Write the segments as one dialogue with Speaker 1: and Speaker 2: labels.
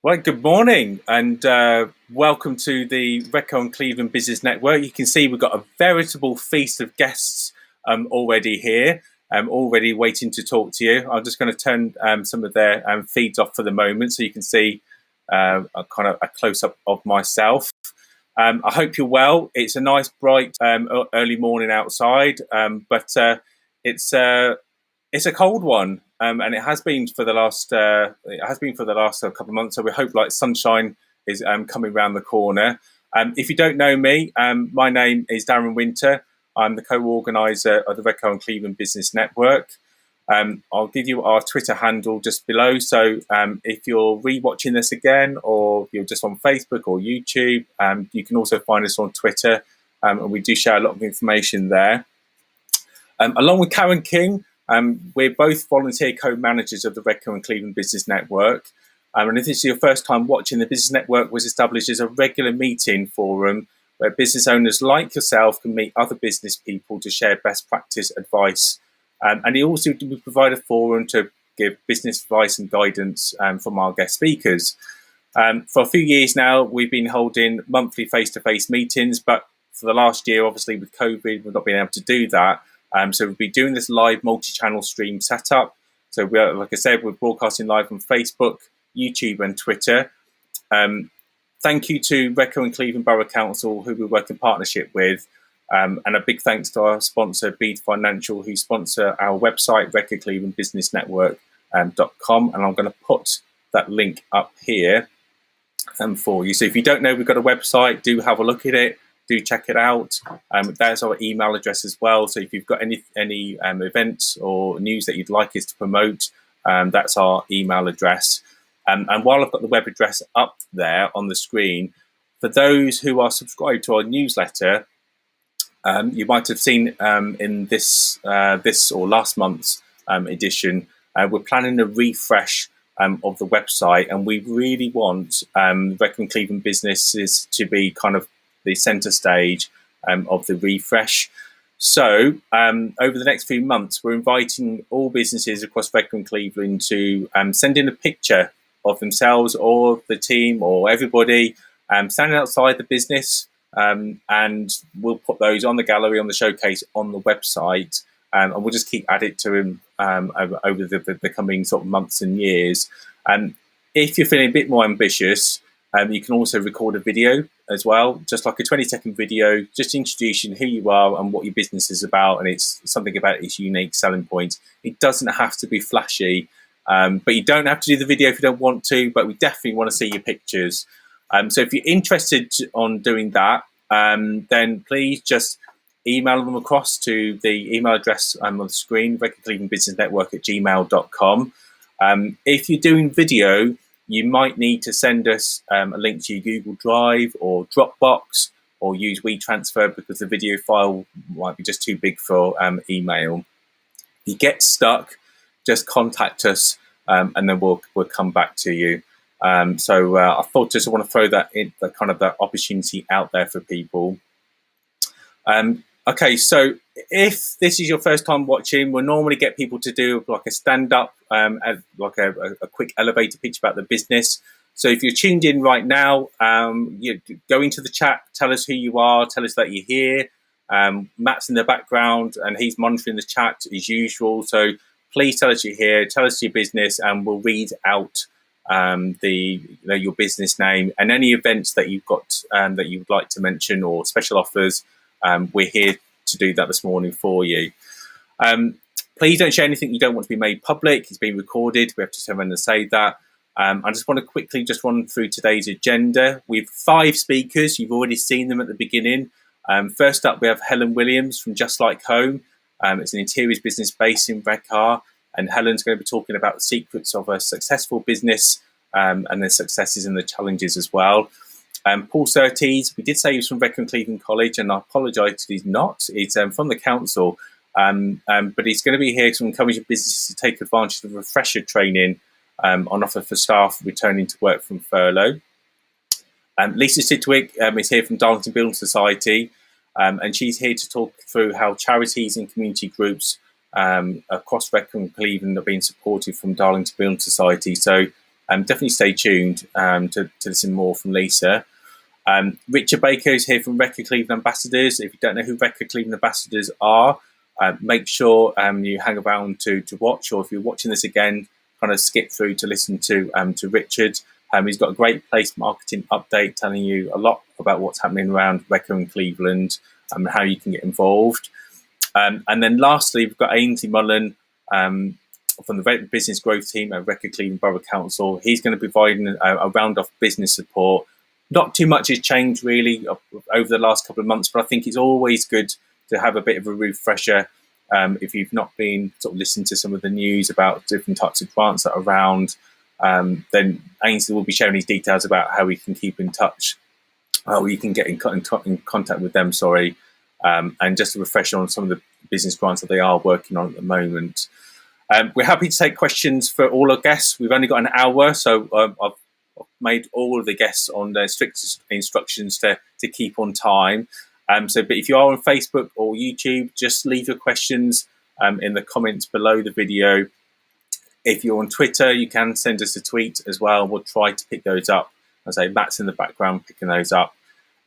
Speaker 1: Well, good morning and welcome to the Redcar and Cleveland Business Network. You can see we've got a veritable feast of guests already here, already waiting to talk to you. I'm just going to turn some of their feeds off for the moment so you can see a kind of a close-up of myself. I hope you're well. It's a nice, bright, early morning outside, but it's a cold one, and it has been for the last couple of months. So we hope like sunshine is coming around the corner. If you don't know me, my name is Darren Winter. I'm the co-organizer of the Redcar and Cleveland Business Network. I'll give you our Twitter handle just below. So if you're rewatching this again, or you're just on Facebook or YouTube, you can also find us on Twitter, and we do share a lot of information there. Along with Karen King, we're both volunteer co-managers of the Redcar and Cleveland Business Network. And if this is your first time watching, the Business Network was established as a regular meeting forum where business owners like yourself can meet other business people to share best practice advice. And we also provide a forum to give business advice and guidance from our guest speakers. For a few years now, we've been holding monthly face-to-face meetings, but for the last year, obviously with COVID, we've not been able to do that. So we'll be doing this live multi-channel stream setup. So we're, like I said, we're broadcasting live on Facebook, YouTube and Twitter. Thank you to Redcar and Cleveland Borough Council, who we work in partnership with. And a big thanks to our sponsor, Bead Financial, who sponsor our website, redcarclevelandbusinessnetwork.com. And I'm going to put that link up here for you. So if you don't know, we've got a website, do have a look at it. Do check it out. There's our email address as well. So if you've got any events or news that you'd like us to promote, that's our email address. And while I've got the web address up there on the screen, for those who are subscribed to our newsletter, you might have seen in this or last month's edition, we're planning a refresh of the website, and we really want Redcar and Cleveland businesses to be kind of the center stage of the refresh. So over the next few months, we're inviting all businesses across Redcar and Cleveland to send in a picture of themselves or the team or everybody standing outside the business, and we'll put those on the gallery, on the showcase, on the website, and we'll just keep adding to them over the coming sort of months and years. If you're feeling a bit more ambitious, you can also record a video as well, just like a 20-second video, just introducing who you are and what your business is about, and it's something about its unique selling point. It doesn't have to be flashy, but you don't have to do the video if you don't want to, but we definitely want to see your pictures. So if you're interested on doing that, then please just email them across to the email address on the screen, redcarclevelandbusinessnetwork@gmail.com. If you're doing video, you might need to send us a link to your Google Drive or Dropbox, or use WeTransfer because the video file might be just too big for email. If you get stuck, just contact us, and then we'll come back to you. So I thought just I want to throw that in, the kind of that opportunity out there for people. Okay, so if this is your first time watching, we'll normally get people to do like a stand-up, like a quick elevator pitch about the business. So if you're tuned in right now, you go into the chat, tell us who you are, tell us that you're here. Matt's in the background and he's monitoring the chat as usual. So please tell us you're here, tell us your business, and we'll read out your business name and any events that you've got that you would like to mention, or special offers. We're here to do that this morning for you. Please don't share anything you don't want to be made public. It's being recorded. We have to turn around and say that. I just want to quickly just run through today's agenda. We have 5 speakers. You've already seen them at the beginning. First up, we have Helen Williams from Just Like Home. It's an interiors business based in Redcar, and Helen's going to be talking about the secrets of a successful business, and the successes and the challenges as well. Paul Surtees, we did say he was from Redcar and Cleveland College, and I apologise if he's not. He's from the council, but he's going to be here to encourage businesses to take advantage of refresher training on offer for staff returning to work from furlough. Lisa Sidwick is here from Darlington Building Society, and she's here to talk through how charities and community groups across Redcar and Cleveland are being supported from Darlington Building Society. So definitely stay tuned to listen more from Lisa. Richard Baker is here from Redcar Cleveland Ambassadors. If you don't know who Redcar Cleveland Ambassadors are, make sure you hang around to watch, or if you're watching this again, kind of skip through to listen to Richard. He's got a great place marketing update telling you a lot about what's happening around Redcar and Cleveland and how you can get involved. And then lastly, we've got Ainsley Mullen from the business growth team at Redcar Cleveland Borough Council. He's going to be providing a round of business support. Not too much has changed really over the last couple of months, but I think it's always good to have a bit of a refresher. If you've not been sort of listening to some of the news about different types of grants that are around, then Ainsley will be sharing his details about how we can keep in touch, how you can get in contact with them, and just a refresher on some of the business grants that they are working on at the moment. We're happy to take questions for all our guests. We've only got an hour, so I've made all of the guests on their strict instructions to keep on time. But if you are on Facebook or YouTube, just leave your questions in the comments below the video. If you're on Twitter, you can send us a tweet as well. We'll try to pick those up. As I say, Matt's in the background picking those up.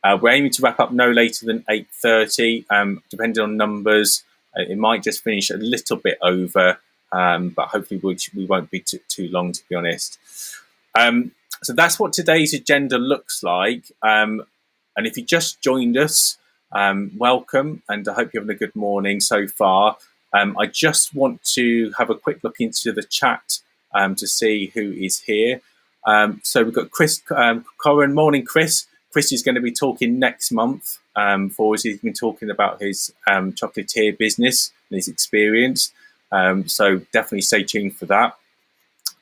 Speaker 1: We're aiming to wrap up no later than 8:30, depending on numbers. It might just finish a little bit over, but hopefully we won't be too long, to be honest. So that's what today's agenda looks like. And if you just joined us, welcome, and I hope you're having a good morning so far. I just want to have a quick look into the chat to see who is here. So we've got Chris Corrin. Morning, Chris. Chris is going to be talking next month for us. He's been talking about his chocolatier business and his experience. So definitely stay tuned for that.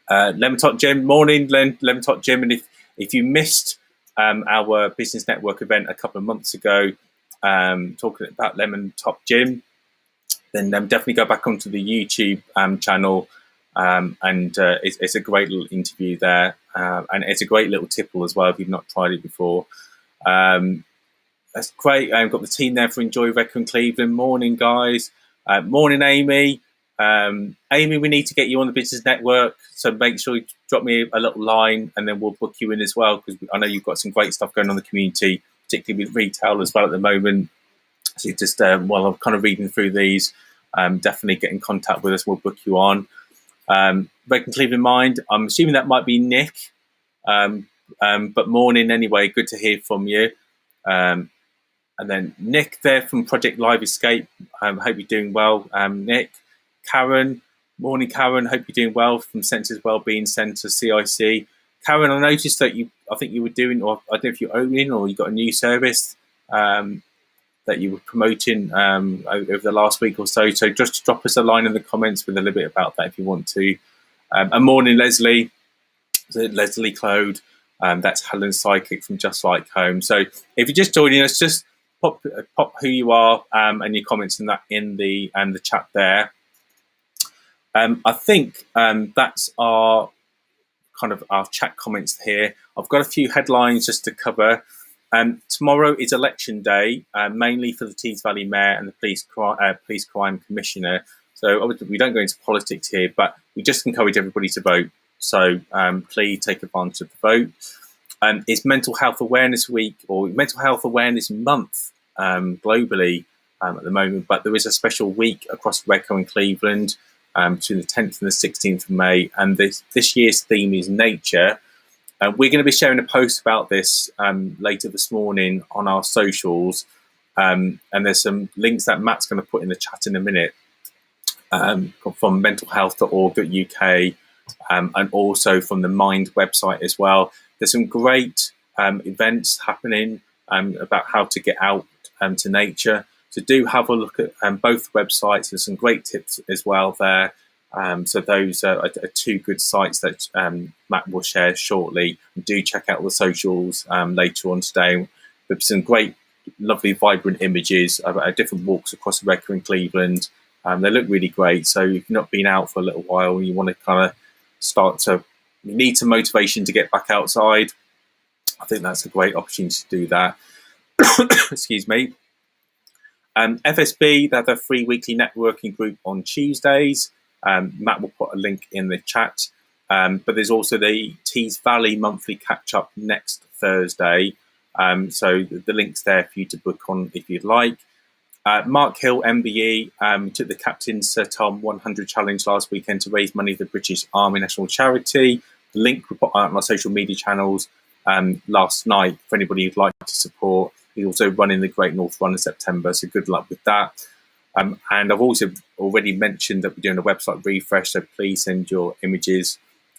Speaker 1: Lemon Top Jim, morning, Lemon Top Jim. And if you missed our business network event a couple of months ago, talking about Lemon Top Jim, then definitely go back onto the YouTube channel. And it's a great little interview there, and it's a great little tipple as well if you've not tried it before. That's great. I've got the team there for Enjoy Redcar and Cleveland. Morning, guys. Morning, Amy. Amy, we need to get you on the business network, so make sure you drop me a little line and then we'll book you in as well, because I know you've got some great stuff going on in the community, particularly with retail as well at the moment. So you just while I'm kind of reading through these, definitely get in contact with us. We'll book you on. Redcar and Cleveland Mind, I'm assuming that might be Nick, but morning anyway, good to hear from you. And then Nick there from Project Live Escape, hope you're doing well, Nick. Karen, morning Karen, hope you're doing well from Centres Wellbeing Centre, CIC. Karen, I noticed that I think you were doing, or I don't know if you're owning or you got a new service that you were promoting over the last week or so. So just drop us a line in the comments with a little bit about that if you want to. And morning, Leslie. Leslie Clode. That's Helen Psychic from Just Like Home. So if you're just joining us, just pop who you are and your comments in the chat there. I think that's our chat comments here. I've got a few headlines just to cover. Tomorrow is election day, mainly for the Tees Valley Mayor and the Police Crime Commissioner. So obviously we don't go into politics here, but we just encourage everybody to vote. So please take advantage of the vote. It's Mental Health Awareness Week, or Mental Health Awareness Month globally at the moment, but there is a special week across Redcar and Cleveland between the 10th and the 16th of May, and this year's theme is nature. We're going to be sharing a post about this later this morning on our socials, and there's some links that Matt's going to put in the chat in a minute from mentalhealth.org.uk and also from the Mind website as well. There's some great events happening about how to get out to nature. So do have a look at both websites. There's some great tips as well there. So those are two good sites that Matt will share shortly. Do check out the socials later on today. There's some great, lovely, vibrant images of different walks across Redcar and Cleveland. They look really great. So if you've not been out for a little while and you want to kind of you need some motivation to get back outside, I think that's a great opportunity to do that. Excuse me. FSB, they have their free weekly networking group on Tuesdays. Matt will put a link in the chat. But there's also the Tees Valley monthly catch-up next Thursday. So the link's there for you to book on if you'd like. Mark Hill, MBE, took the Captain Sir Tom 100 Challenge last weekend to raise money for the British Army National Charity. The link we put out on our social media channels last night for anybody who'd like to support. He's also running the Great North Run in September, so good luck with that. And I've also already mentioned that we're doing a website refresh, so please send your images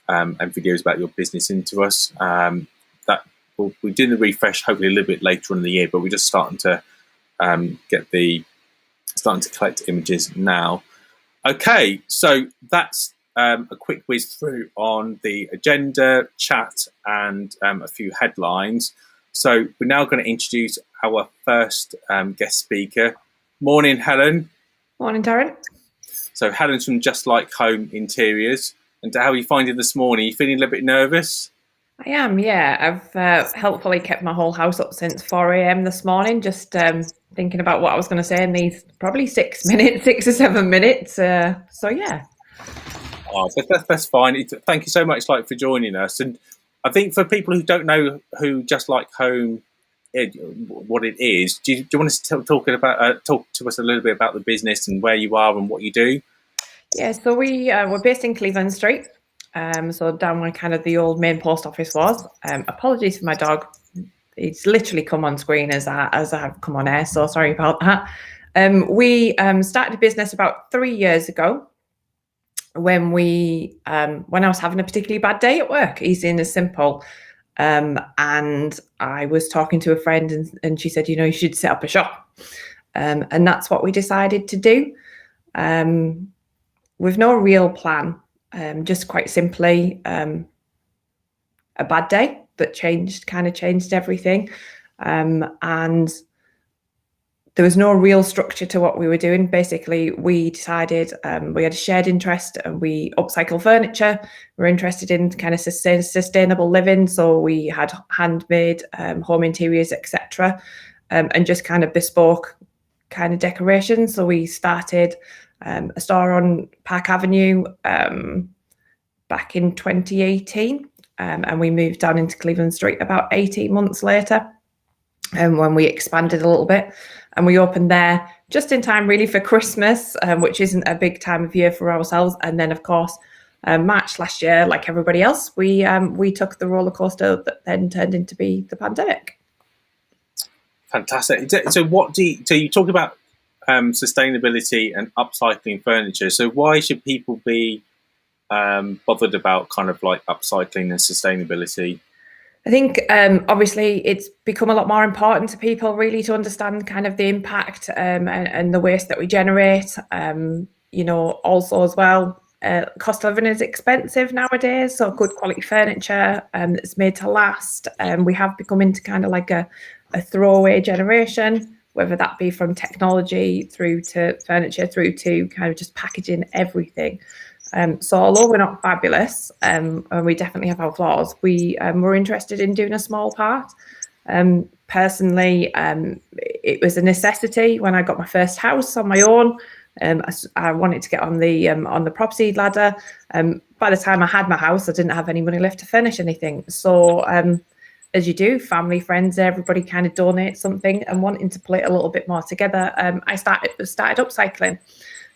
Speaker 1: and videos about your business into us. We're doing the refresh hopefully a little bit later in the year, but we're just starting to collect images now. Okay, so that's a quick whiz through on the agenda, chat, and a few headlines. So we're now going to introduce our first guest speaker. Morning, Helen.
Speaker 2: Morning, Darren.
Speaker 1: So Helen's from Just Like Home Interiors. And how are you finding this morning? Are you feeling a little bit nervous?
Speaker 2: I am, yeah. I've helpfully kept my whole house up since 4 a.m. this morning, just thinking about what I was going to say in these probably 6 or 7 minutes. So, yeah.
Speaker 1: Oh, that's fine. Thank you so much, for joining us. And I think for people who don't know who Just Like Home, what it is, do you want us to talk to us a little bit about the business and where you are and what you do?
Speaker 2: Yeah, so we're based in Cleveland Street. So down where kind of the old main post office was. Apologies for my dog. It's literally come on screen as I have come on air, so sorry about that. We started a business about 3 years ago when I was having a particularly bad day at work, easy and as simple. And I was talking to a friend and she said, you should set up a shop. And that's what we decided to do. With no real plan. Just quite simply a bad day that changed everything. And there was no real structure to what we were doing. Basically, we decided we had a shared interest and we upcycle furniture. We're interested in kind of sustainable living. So we had handmade home interiors, etc. And just kind of bespoke kind of decorations. So we started a store on Park Avenue back in 2018, and we moved down into Cleveland Street about 18 months later, and when we expanded a little bit, and we opened there just in time really for Christmas, which isn't a big time of year for ourselves. And then of course March last year, like everybody else, we took the roller coaster that then turned into be the pandemic.
Speaker 1: Fantastic. So you talk about sustainability and upcycling furniture. So why should people be bothered about kind of upcycling and sustainability?
Speaker 2: I think obviously it's become a lot more important to people really to understand kind of the impact and the waste that we generate. Also as well, cost of living is expensive nowadays, so good quality furniture that's made to last. We have become into kind of like a throwaway generation, whether that be from technology through to furniture, through to kind of just packaging everything. So although we're not fabulous, and we definitely have our flaws, we're interested in doing a small part. Personally, it was a necessity when I got my first house on my own. I wanted to get on the property ladder. By the time I had my house, I didn't have any money left to furnish anything. So as you do, family, friends, everybody kind of donate something, and wanting to pull it a little bit more together, I started upcycling.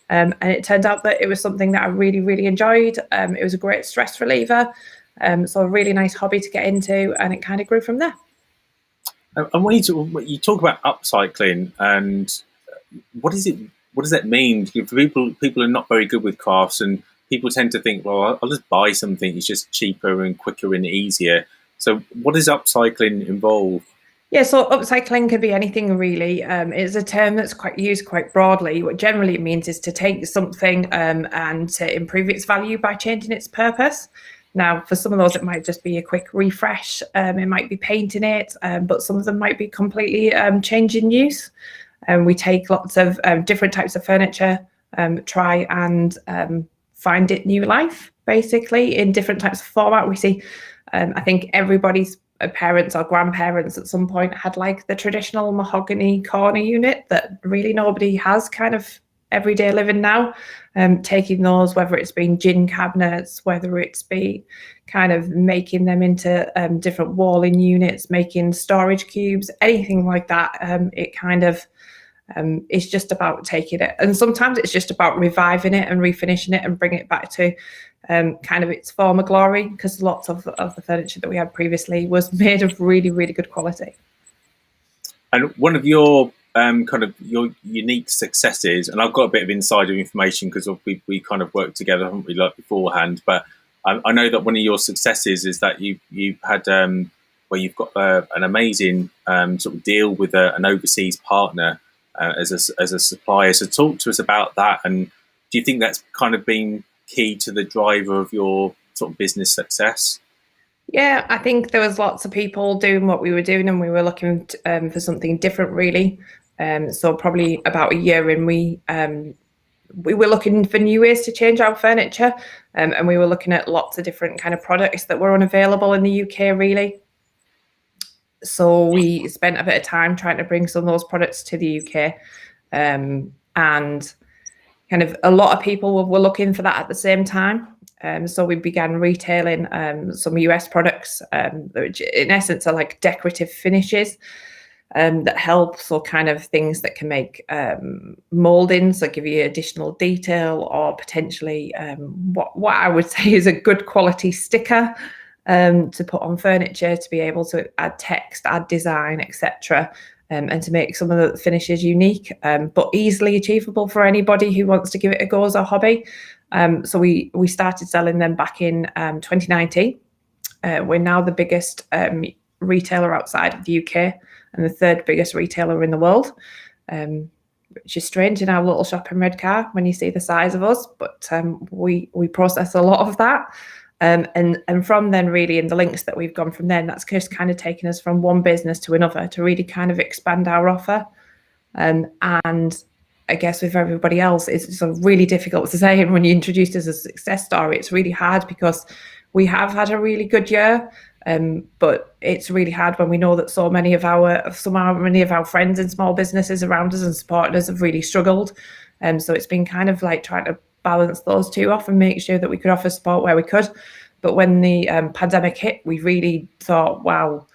Speaker 2: And it turned out that it was something that I really, really enjoyed. It was a great stress reliever. So a really nice hobby to get into, and it kind of grew from there.
Speaker 1: And when you talk about upcycling, and what does that mean for people? People are not very good with crafts, and people tend to think, well, I'll just buy something. It's just cheaper and quicker and easier. So what does upcycling involve?
Speaker 2: Yeah, so upcycling could be anything really. It's a term that's used quite broadly. What generally it means is to take something and to improve its value by changing its purpose. Now, for some of those, it might just be a quick refresh. It might be painting it, but some of them might be completely changing use. We take lots of different types of furniture, try and find it new life, basically, in different types of format. We see, I think everybody's parents or grandparents at some point had like the traditional mahogany corner unit that really nobody has kind of everyday living now. Taking those, whether it's been gin cabinets, whether it's been kind of making them into different walling units, making storage cubes, anything like that. It kind of it's just about taking it, and sometimes it's just about reviving it and refinishing it and bringing it back to kind of its former glory, because lots of the furniture that we had previously was made of really, really good quality.
Speaker 1: And one of your kind of your unique successes, and I've got a bit of insider information because we kind of worked together, haven't we, like beforehand? But I know that one of your successes is that you had where you've got an amazing sort of deal with an overseas partner as a supplier. So talk to us about that, and do you think that's kind of been key to the driver of your sort of business success?
Speaker 2: Yeah, I think there was lots of people doing what we were doing, and we were looking for something different, really. So probably about a year in, we were looking for new ways to change our furniture, and we were looking at lots of different kind of products that were unavailable in the UK, really. So we spent a bit of time trying to bring some of those products to the UK, and kind of a lot of people were looking for that at the same time. So we began retailing some US products, which in essence are like decorative finishes that help. So kind of things that can make molding, so give you additional detail, or potentially what I would say is a good quality sticker to put on furniture, to be able to add text, add design, etc. And to make some of the finishes unique, but easily achievable for anybody who wants to give it a go as a hobby. So we started selling them back in 2019. We're now the biggest retailer outside of the UK and the third biggest retailer in the world, which is strange in our little shop in Redcar when you see the size of us. But we process a lot of that. And from then, really, in the links that we've gone from then, that's just kind of taken us from one business to another to really kind of expand our offer. And I guess with everybody else, it's sort of really difficult to say. And when you introduce it as a success story, it's really hard because we have had a really good year. But it's really hard when we know that so many of our friends in small businesses around us and supporting us have really struggled. So it's been kind of like trying to balance those two off and make sure that we could offer support where we could. But when the pandemic hit, we really thought, wow,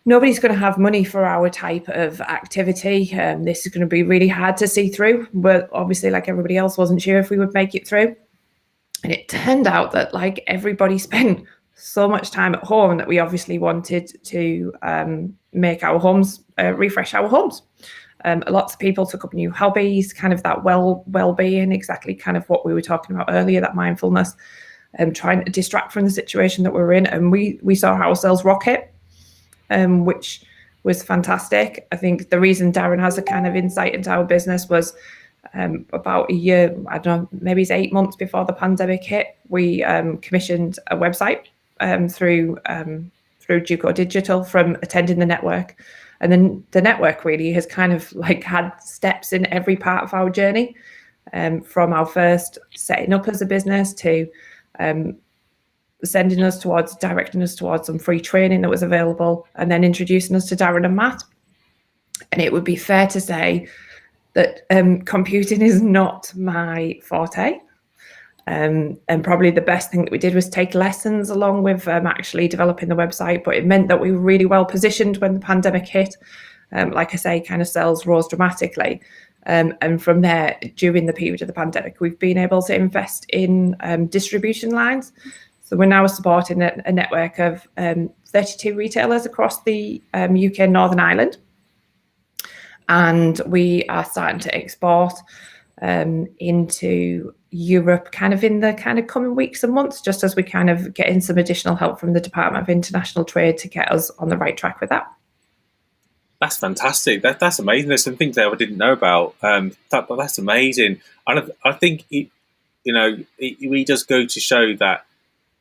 Speaker 2: nobody's going to have money for our type of activity. This is going to be really hard to see through. But obviously, like everybody else, wasn't sure if we would make it through. And it turned out that like everybody spent so much time at home that we obviously wanted to make our homes, refresh our homes. Lots of people took up new hobbies, kind of that well-being, exactly kind of what we were talking about earlier, that mindfulness, trying to distract from the situation that we're in. And we saw ourselves rocket, which was fantastic. I think the reason Darren has a kind of insight into our business was about a year, I don't know, maybe it's 8 months before the pandemic hit, we commissioned a website through Duco Digital from attending the network. And then the network really has kind of like had steps in every part of our journey, from our first setting up as a business to directing us towards some free training that was available, and then introducing us to Darren and Matt. And it would be fair to say that computing is not my forte. And probably the best thing that we did was take lessons along with actually developing the website, but it meant that we were really well positioned when the pandemic hit. Like I say, kind of sales rose dramatically. And from there, during the period of the pandemic, we've been able to invest in distribution lines. So we're now supporting a network of 32 retailers across the UK and Northern Ireland. And we are starting to export into Europe kind of in the kind of coming weeks and months, just as we kind of get in some additional help from the Department of International Trade to get us on the right track with that.
Speaker 1: That's fantastic. That's amazing. There's some things there I didn't know about. That's amazing. And I think it really does go to show that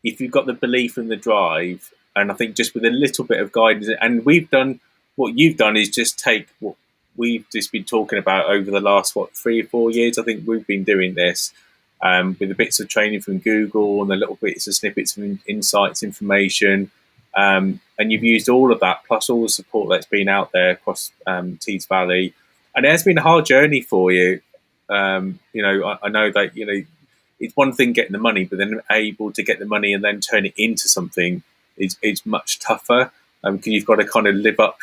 Speaker 1: if you've got the belief and the drive, and I think just with a little bit of guidance, and what you've done is just take what we've just been talking about over the last 3 or 4 years. I think we've been doing this with the bits of training from Google and the little bits of snippets of insights, information, and you've used all of that plus all the support that's been out there across Tees Valley. And it has been a hard journey for you. I know that it's one thing getting the money, but then able to get the money and then turn it into something is much tougher. Because you've got to kind of live up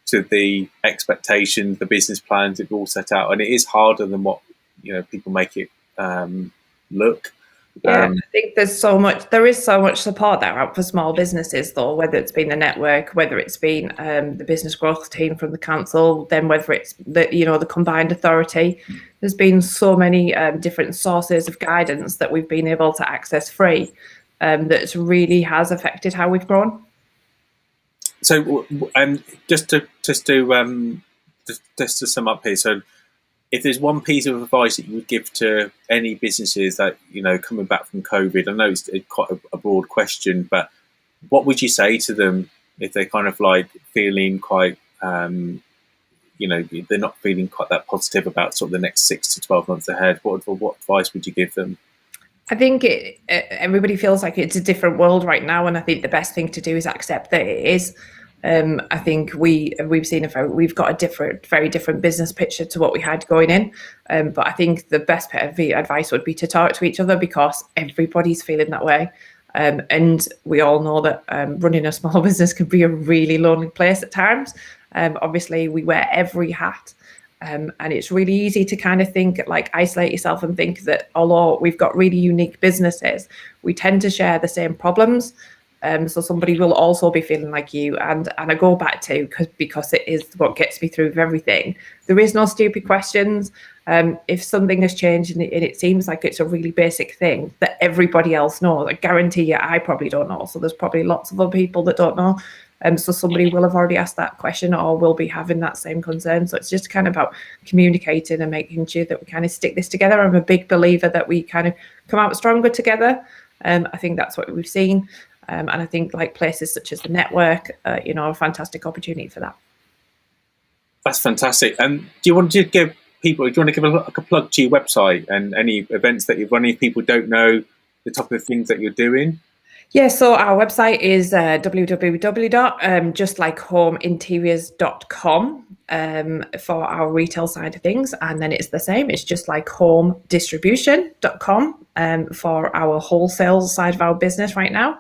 Speaker 1: to the expectations, the business plans that you all set out, and it is harder than what people make it look.
Speaker 2: Yeah, I think there is so much support there out for small businesses, though, whether it's been the network, whether it's been the business growth team from the council, then whether it's the combined authority. There's been so many different sources of guidance that we've been able to access free that really has affected how we've grown.
Speaker 1: So, just to sum up here, so if there's one piece of advice that you would give to any businesses that coming back from COVID, I know it's quite a broad question, but what would you say to them if they're kind of like feeling quite, they're not feeling quite that positive about sort of the next 6 to 12 months ahead? What advice would you give them?
Speaker 2: I think everybody feels like it's a different world right now, and I think the best thing to do is accept that it is. I think we've got a very different business picture to what we had going in. But I think the best bit of advice would be to talk to each other, because everybody's feeling that way. And we all know that running a small business can be a really lonely place at times. Obviously, we wear every hat. And it's really easy to kind of think, like, isolate yourself and think that although we've got really unique businesses, we tend to share the same problems. So somebody will also be feeling like you. And I go back to, because it is what gets me through everything. There is no stupid questions. If something has changed and it seems like it's a really basic thing that everybody else knows, I guarantee you I probably don't know. So there's probably lots of other people that don't know. So somebody will have already asked that question or will be having that same concern. So it's just kind of about communicating and making sure that we kind of stick this together. I'm a big believer that we kind of come out stronger together. I think that's what we've seen. And I think like places such as the network, a fantastic opportunity for that.
Speaker 1: That's fantastic. And do you want to give a plug to your website and any events that you're running if people don't know the type of things that you're doing?
Speaker 2: Yeah, so our website is www.justlikeHomeInteriors.com for our retail side of things. And then it's the same, it's justlikeHomeDistribution.com for our wholesale side of our business right now.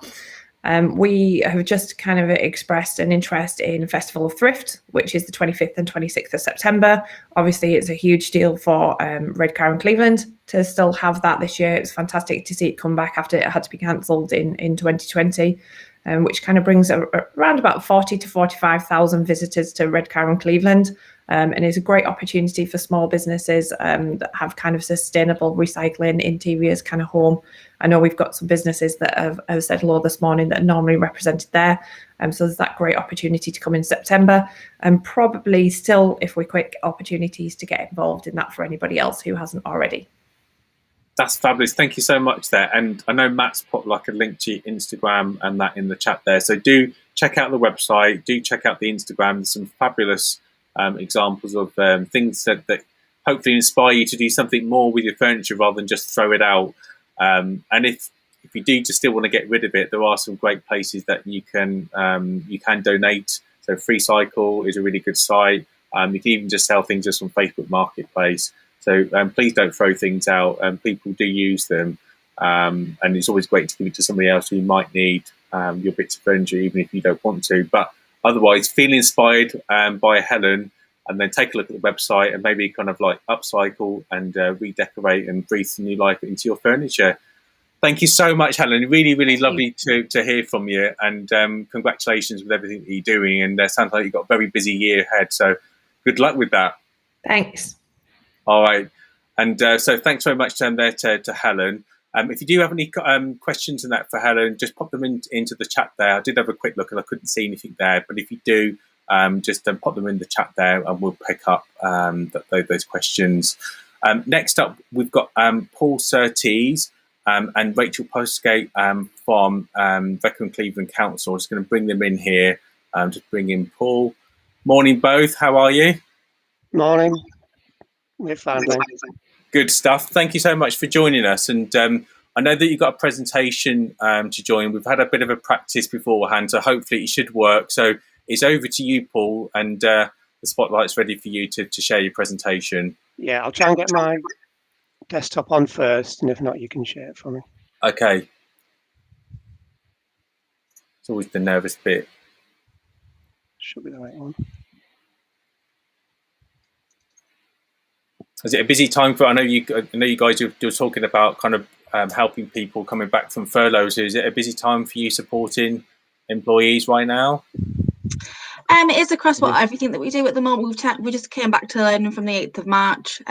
Speaker 2: We have just kind of expressed an interest in Festival of Thrift, which is the 25th and 26th of September. Obviously, it's a huge deal for Redcar and Cleveland to still have that this year. It's fantastic to see it come back after it had to be cancelled in 2020, which kind of brings around about 40 to 45,000 visitors to Redcar and Cleveland. And it's a great opportunity for small businesses that have kind of sustainable recycling, interiors, kind of home. I know we've got some businesses that have said hello this morning that are normally represented there. So there's that great opportunity to come in September, and probably still, if we're quick, opportunities to get involved in that for anybody else who hasn't already.
Speaker 1: That's fabulous. Thank you so much there. And I know Matt's put like a link to your Instagram and that in the chat there. So do check out the website, do check out the Instagram. There's some fabulous examples of things that hopefully inspire you to do something more with your furniture rather than just throw it out. And if you do just still want to get rid of it, there are some great places that you can donate. So Free Cycle is a really good site. You can even just sell things just on Facebook Marketplace. So please don't throw things out. People do use them, and it's always great to give it to somebody else who might need your bits of furniture, even if you don't want to. But otherwise, feel inspired by Helen, and then take a look at the website and maybe kind of like upcycle and redecorate and breathe some new life into your furniture. Thank you so much, Helen. Really, really lovely to hear from you, and congratulations with everything that you're doing. And sounds like you've got a very busy year ahead. So good luck with that.
Speaker 2: Thanks.
Speaker 1: All right. And so thanks very much there to Helen. If you do have any questions in that for Helen, just pop them into the chat there. I did have a quick look and I couldn't see anything there. But if you do, just pop them in the chat there and we'll pick up those questions. Next up, we've got Paul Surtees and Rachel Postgate from Redcar Cleveland Council. I'm just going to bring them in here. Just bring in Paul. Morning, both. How are you?
Speaker 3: Morning. We're fine, thanks.
Speaker 1: Good stuff. Thank you so much for joining us. And I know that you've got a presentation to join. We've had a bit of a practice beforehand, so hopefully it should work. So it's over to you, Paul, and the spotlight's ready for you to share your presentation.
Speaker 3: Yeah, I'll try and get my desktop on first, and if not, you can share it for me.
Speaker 1: Okay. It's always the nervous bit.
Speaker 3: Should be the right one.
Speaker 1: Is it a busy time for? I know you guys you're talking about kind of helping people coming back from furloughs. Is it a busy time for you supporting employees right now?
Speaker 4: It is across everything that we do at the moment. We just came back to learning from the 8th of March,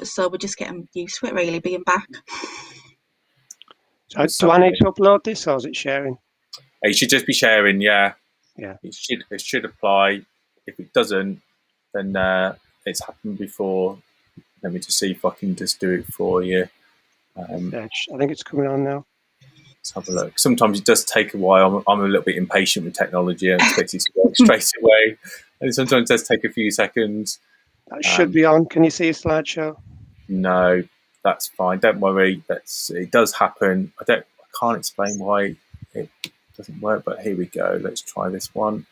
Speaker 4: so we're just getting used to it, really, being back.
Speaker 3: So do I need to upload this, or is it sharing?
Speaker 1: It should just be sharing, yeah.
Speaker 3: Yeah.
Speaker 1: It should apply. If it doesn't, then it's happened before. Let me just see if I can just do it for you.
Speaker 3: I think it's coming on now.
Speaker 1: Let's have a look. Sometimes it does take a while. I'm a little bit impatient with technology. I expect it to work straight away. And sometimes it does take a few seconds.
Speaker 3: That should be on. Can you see a slideshow?
Speaker 1: No, that's fine. Don't worry. It does happen. I can't explain why it doesn't work, but here we go. Let's try this one.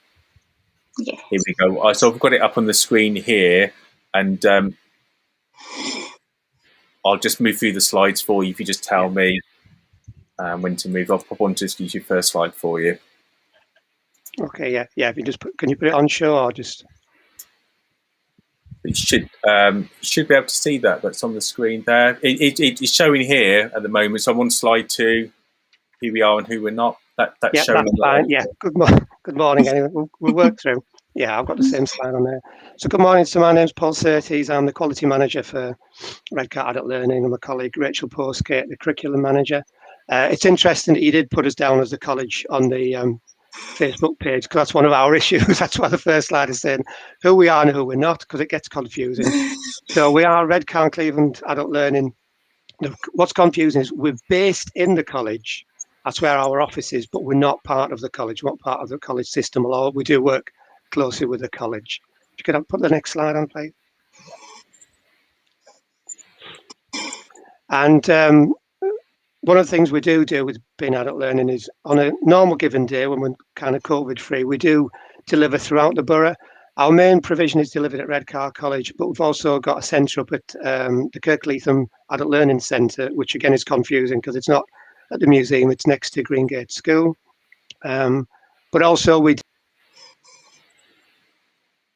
Speaker 4: Yeah.
Speaker 1: Here we go. So I've got it up on the screen here, and I'll just move through the slides for you if you just tell me when to move. I'll pop on to use your first slide for you.
Speaker 3: Okay, yeah. If you just can you put it on show or just?
Speaker 1: You should be able to see that. That's on the screen there. It's showing here at the moment. So I'm on slide 2. Who we are and who we're not. That's showing.
Speaker 3: That's fine. Yeah. Good morning. Anyway, we'll work through. Yeah, I've got the same slide on there. So good morning. So my name's Paul Surtees. I'm the quality manager for Redcar Adult Learning, and my colleague Rachel Postgate, the curriculum manager. It's interesting that you did put us down as the college on the Facebook page, because that's one of our issues. That's why the first slide is saying who we are and who we're not, because it gets confusing. So we are Redcar Cleveland Adult Learning. What's confusing is we're based in the college. That's where our office is, but we're not part of the college. We're not part of the college system, although we do work closely with the college. If you could put the next slide on, please. And one of the things we do with being adult learning is on a normal given day when we're kind of COVID free, we do deliver throughout the borough. Our main provision is delivered at Redcar College, but we've also got a centre up at the Kirkleatham Adult Learning Centre, which again is confusing because it's not at the museum, it's next to Greengate School. But also we do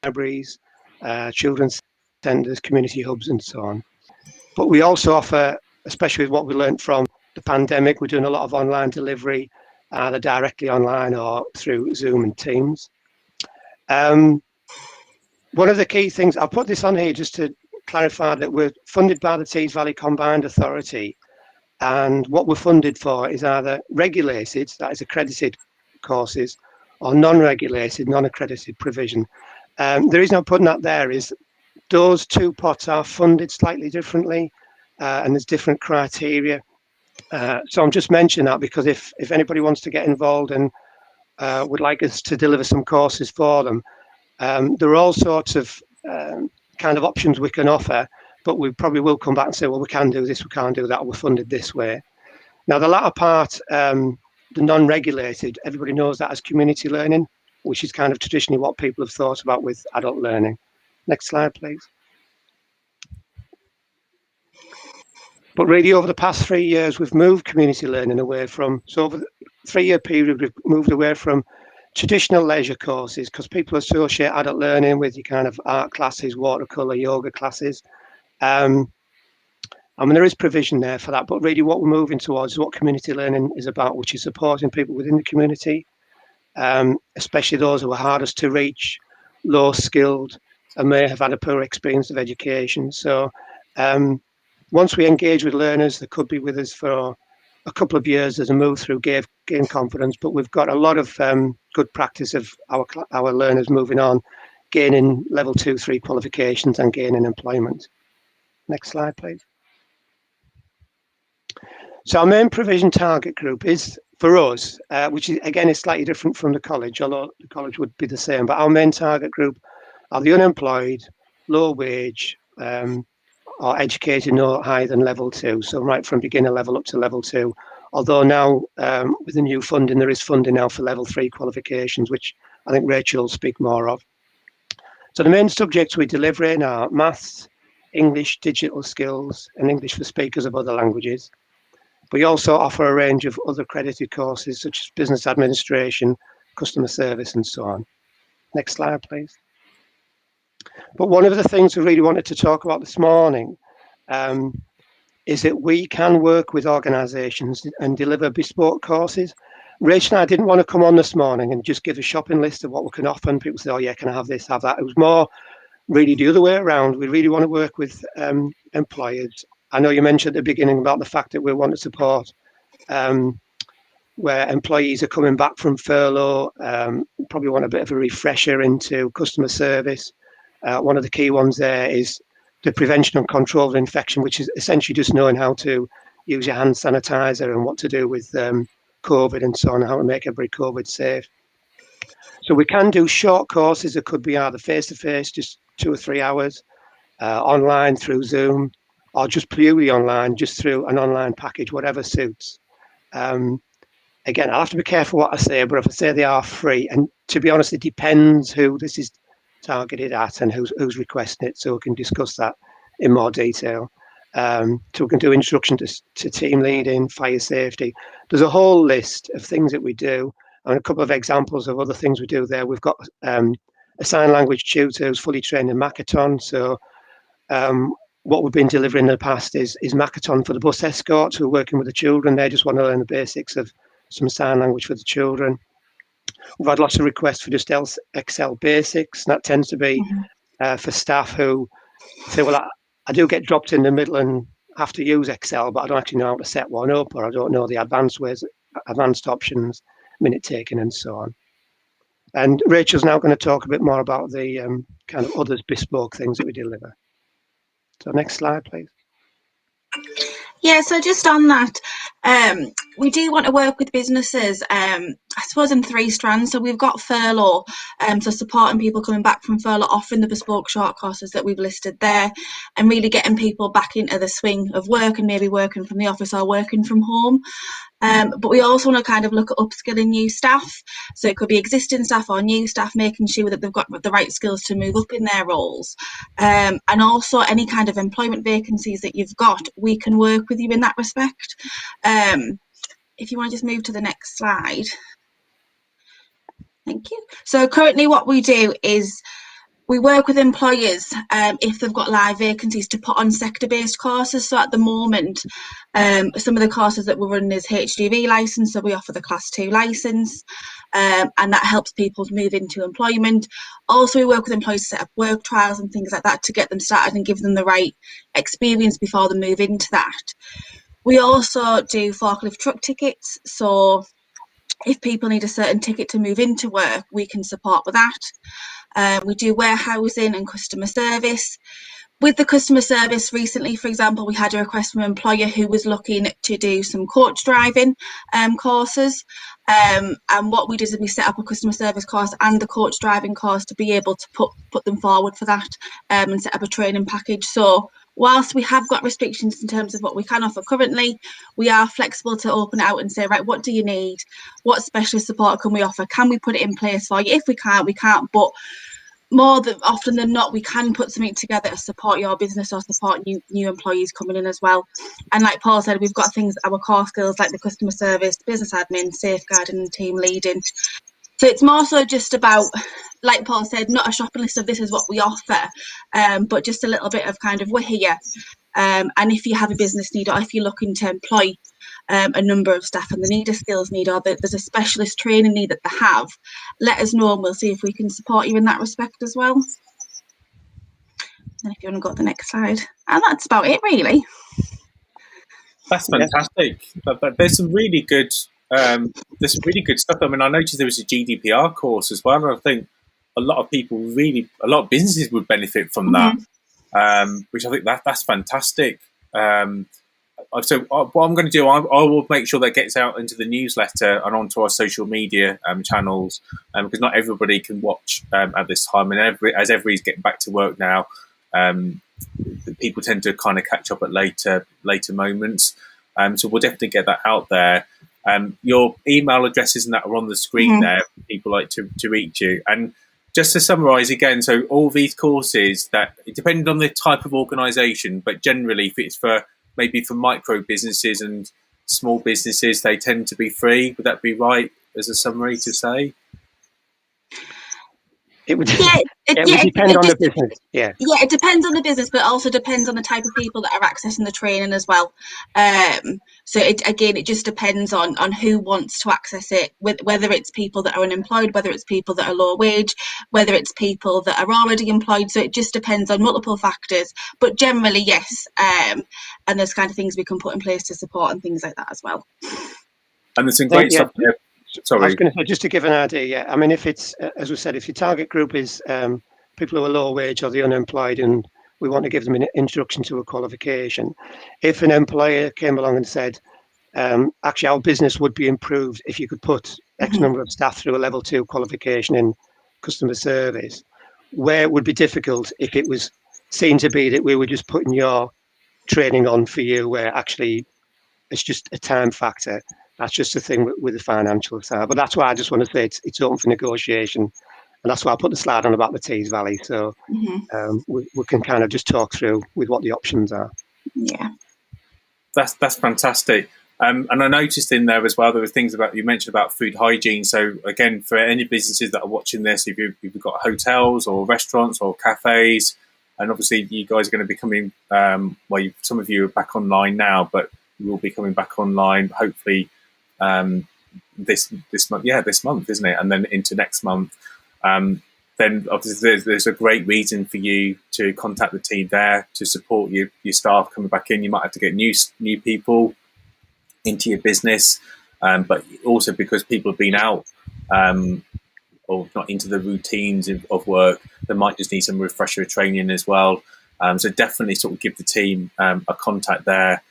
Speaker 3: libraries, children's centres, community hubs and so on. But we also offer, especially with what we learned from the pandemic, we're doing a lot of online delivery, either directly online or through Zoom and Teams. One of the key things, I'll put this on here just to clarify that we're funded by the Tees Valley Combined Authority, and what we're funded for is either regulated, that is accredited courses, or non-regulated, non-accredited provision. The reason I'm putting that there is those two pots are funded slightly differently, and there's different criteria. So I'm just mentioning that because if anybody wants to get involved and would like us to deliver some courses for them, there are all sorts of kind of options we can offer, but we probably will come back and say, well, we can do this, we can't do that, we're funded this way. Now, the latter part, the non-regulated, everybody knows that as community learning, which is kind of traditionally what people have thought about with adult learning. Next slide, please. But really, over the past 3 years, we've moved community learning away from, so over the 3-year period, we've moved away from traditional leisure courses, because people associate adult learning with your kind of art classes, watercolour, yoga classes. I mean, there is provision there for that, but really what we're moving towards is what community learning is about, which is supporting people within the community, especially those who are hardest to reach, low skilled, and may have had a poor experience of education. So once we engage with learners, they could be with us for a couple of years as a move through, gain confidence, but we've got a lot of good practice of our learners moving on, gaining level 2, 3 qualifications and gaining employment. Next slide, please. So our main provision target group is, for us, which is, again, is slightly different from the college, although the college would be the same, but our main target group are the unemployed, low wage, or educated no higher than level 2, so right from beginner level up to level 2. Although now, with the new funding, there is funding now for level 3 qualifications, which I think Rachel will speak more of. So the main subjects we deliver in are maths, English digital skills, and English for speakers of other languages. We also offer a range of other accredited courses such as business administration, customer service, and so on. Next slide, please. But one of the things we really wanted to talk about this morning is that we can work with organisations and deliver bespoke courses. Rach and I didn't want to come on this morning and just give a shopping list of what we can offer, and people say, oh yeah, can I have this, have that? It was more really the other way around. We really want to work with employers. I know you mentioned at the beginning about the fact that we want to support where employees are coming back from furlough, probably want a bit of a refresher into customer service. One of the key ones there is the prevention and control of infection, which is essentially just knowing how to use your hand sanitizer and what to do with COVID and so on, how to make everybody COVID safe. So we can do short courses. It could be either face-to-face, just 2 or 3 hours, online through Zoom, or just purely online, just through an online package, whatever suits. Again, I'll have to be careful what I say, but if I say they are free, and to be honest, it depends who this is targeted at and who's requesting it, so we can discuss that in more detail. So we can do introduction to team leading, fire safety. There's a whole list of things that we do, and a couple of examples of other things we do there. We've got a sign language tutor who's fully trained in Makaton. So what we've been delivering in the past is Makaton for the bus escorts who are working with the children. They just want to learn the basics of some sign language for the children. We've had lots of requests for just Excel basics. That tends to be for staff who say, well, I do get dropped in the middle and have to use Excel, but I don't actually know how to set one up, or I don't know the advanced ways, advanced options, minute taking, and so on. And Rachel's now going to talk a bit more about the kind of other bespoke things that we deliver. So next slide, please.
Speaker 4: Yeah, so just on that, we do want to work with businesses, I suppose in 3 strands. So we've got furlough, so supporting people coming back from furlough, offering the bespoke short courses that we've listed there, and really getting people back into the swing of work and maybe working from the office or working from home. But we also want to kind of look at upskilling new staff. So it could be existing staff or new staff, making sure that they've got the right skills to move up in their roles. And also any kind of employment vacancies that you've got, we can work with you in that respect. If you want to just move to the next slide. Thank you. So currently what we do is we work with employers if they've got live vacancies to put on sector-based courses. So at the moment, some of the courses that we're running is HGV licence, so we offer the Class 2 licence, and that helps people move into employment. Also, we work with employers to set up work trials and things like that to get them started and give them the right experience before they move into that. We also do forklift truck tickets, so if people need a certain ticket to move into work, we can support with that. We do warehousing and customer service. With the customer service recently, for example, we had a request from an employer who was looking to do some coach driving courses. And what we did is we set up a customer service course and the coach driving course to be able to put them forward for that, and set up a training package. So whilst we have got restrictions in terms of what we can offer currently, we are flexible to open it out and say, right, what do you need? What specialist support can we offer? Can we put it in place for you? If we can't, we can't. But more than often than not, we can put something together to support your business or support new employees coming in as well. And like Paul said, we've got things, our core skills like the customer service, business admin, safeguarding and team leading. So it's more so just about, like Paul said, not a shopping list of this is what we offer, but just a little bit of kind of we're here. And if you have a business need, or if you're looking to employ a number of staff and they need a skills need, or there's a specialist training need that they have, let us know and we'll see if we can support you in that respect as well. And if you want to go to the next slide. And that's about it, really.
Speaker 1: That's fantastic. But there's some really good stuff. I mean, I noticed there was a GDPR course as well, and I think a lot of businesses would benefit from that, which I think that's fantastic. So what I'm going to do, I will make sure that gets out into the newsletter and onto our social media channels, because not everybody can watch at this time, and as everybody's getting back to work now, people tend to kind of catch up at later moments. So we'll definitely get that out there. Your email addresses and that are on the screen there. People like to reach you. And just to summarise again, so all these courses, that it depends on the type of organisation, but generally if it's for maybe for micro businesses and small businesses, they tend to be free. Would that be right as a summary to say?
Speaker 3: It would,
Speaker 4: Yeah,
Speaker 3: it would depend on the business. Yeah,
Speaker 4: it depends on the business, but also depends on the type of people that are accessing the training as well. So it just depends on who wants to access it, whether it's people that are unemployed, whether it's people that are low wage, whether it's people that are already employed. So it just depends on multiple factors. But generally, yes, and there's kind of things we can put in place to support and things like that as well.
Speaker 1: And there's some great stuff there. Sorry.
Speaker 3: I was going to say, just to give an idea, yeah. I mean, if it's, as we said, if your target group is people who are low wage or the unemployed, and we want to give them an introduction to a qualification, if an employer came along and said, actually, our business would be improved if you could put X number of staff through a level 2 qualification in customer service, where it would be difficult if it was seen to be that we were just putting your training on for you, where actually it's just a time factor. That's just the thing with the financial side. But that's why I just want to say it's open for negotiation. And that's why I put the slide on about the Tees Valley. So we can kind of just talk through with what the options are.
Speaker 4: Yeah.
Speaker 1: That's fantastic. And I noticed in there as well, there were things about, you mentioned about food hygiene. So again, for any businesses that are watching this, if you've got hotels or restaurants or cafes, and obviously you guys are going to be coming, some of you are back online now, but you will be coming back online, hopefully, this month, isn't it? And then into next month. Then obviously there's a great reason for you to contact the team there to support your staff coming back in. You might have to get new people into your business, but also because people have been out or not into the routines of work, they might just need some refresher training as well. So definitely sort of give the team a contact there.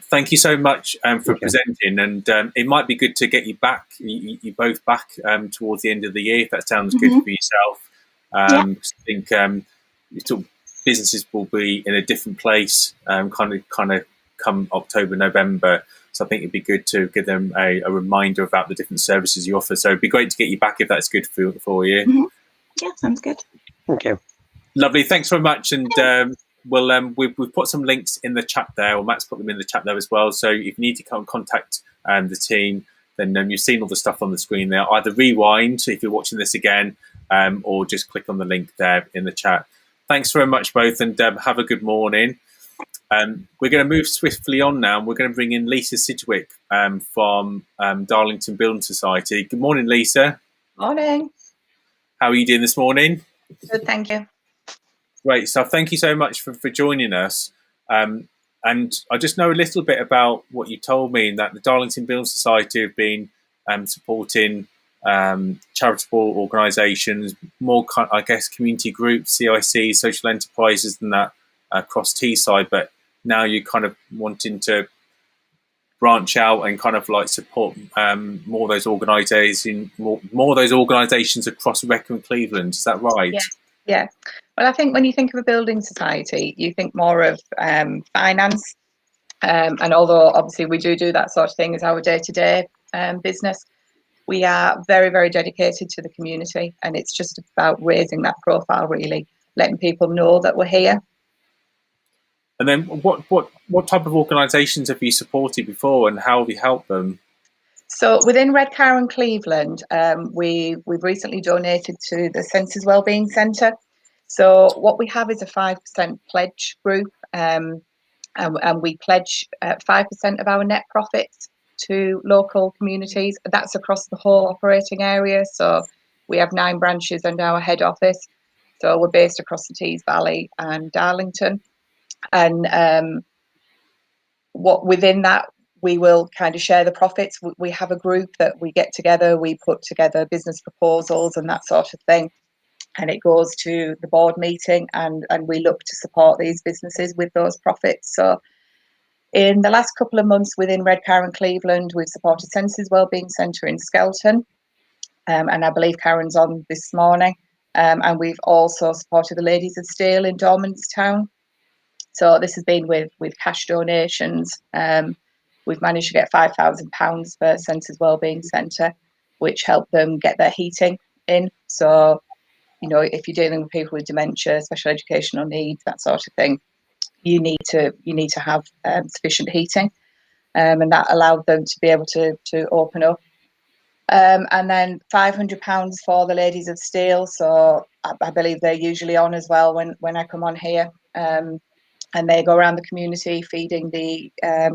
Speaker 1: Thank you so much for presenting, and it might be good to get you back, you both back towards the end of the year, if that sounds good for yourself. I think sort of businesses will be in a different place, kind of come October, November. So I think it'd be good to give them a reminder about the different services you offer. So it'd be great to get you back if that's good for you.
Speaker 4: Yeah, sounds good.
Speaker 3: Thank you.
Speaker 1: Lovely. Thanks very much, and. We've put some links in the chat there, or Matt's put them in the chat there as well. So if you need to come contact the team, then you've seen all the stuff on the screen there. Either rewind if you're watching this again, or just click on the link there in the chat. Thanks very much both, and have a good morning. We're going to move swiftly on now. We're going to bring in Lisa Sidgwick from Darlington Building Society. Good morning, Lisa.
Speaker 5: Morning.
Speaker 1: How are you doing this morning?
Speaker 5: Good, thank you.
Speaker 1: Great stuff. Thank you so much for joining us. And I just know a little bit about what you told me, that the Darlington Building Society have been supporting charitable organisations, more, I guess, community groups, CIC, social enterprises than that across Teesside. But now you're kind of wanting to branch out and kind of like support more of those organisations, more of those organisations across Redcar and Cleveland. Is that right?
Speaker 5: Yeah. Well, I think when you think of a building society, you think more of finance. And although obviously we do that sort of thing as our day-to-day business, we are very, very dedicated to the community. And it's just about raising that profile, really, letting people know that we're here.
Speaker 1: And then what type of organisations have you supported before, and how have you helped them?
Speaker 5: So within Redcar and Cleveland, we've recently donated to the Senses Wellbeing Centre. So what we have is a 5% pledge group, and we pledge 5% of our net profits to local communities. That's across the whole operating area. So we have 9 branches and our head office. So we're based across the Tees Valley and Darlington. And within that, we will kind of share the profits. We have a group that we get together, we put together business proposals and that sort of thing. And it goes to the board meeting, and we look to support these businesses with those profits. So in the last couple of months within Redcar and Cleveland, we've supported Senses Wellbeing Centre in Skelton. And I believe Karen's on this morning. And we've also supported the Ladies of Steel in Dormanstown. So this has been with cash donations. We've managed to get £5,000 for Senses Wellbeing Centre, which helped them get their heating in. So if you're dealing with people with dementia, special educational needs, that sort of thing, you need to have sufficient heating, and that allowed them to be able to open up. And then £500 for the Ladies of Steel. So I believe they're usually on as well when I come on here. And they go around the community feeding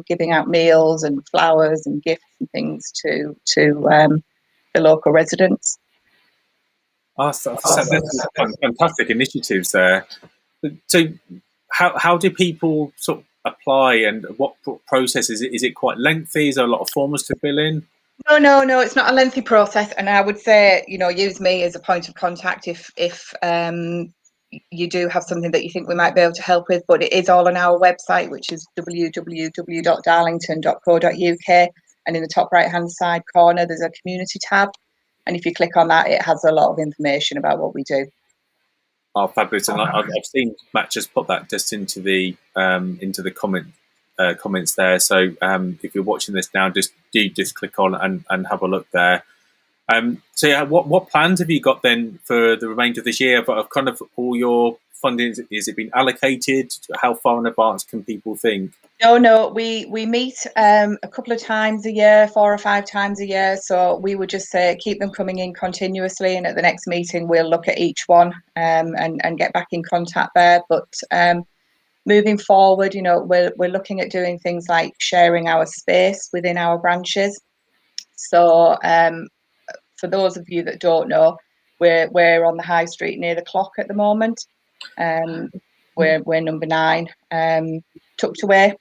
Speaker 5: giving out meals and flowers and gifts and things to the local residents.
Speaker 1: That's fantastic initiatives there. So how do people sort of apply, and what process is it? Is it quite lengthy? Is there a lot of forms to fill in?
Speaker 5: No, it's not a lengthy process, and I would say, use me as a point of contact if you do have something that you think we might be able to help with. But it is all on our website, which is www.darlington.co.uk, and in the top right hand side corner there's a community tab, and if you click on that, it has a lot of information about what we do.
Speaker 1: Oh, fabulous! And I've seen Matt just put that just into the comments there. So if you're watching this now, just click on and have a look there. So yeah, what plans have you got then for the remainder of this year? Of kind of all your funding, is it been allocated? How far in advance can people think?
Speaker 5: No, we meet a couple of times a year, 4 or 5 times a year. So we would just say keep them coming in continuously, and at the next meeting we'll look at each one and get back in contact there. But moving forward, we're looking at doing things like sharing our space within our branches. So for those of you that don't know, we're on the High Street near the clock at the moment. We're number 9, tucked away.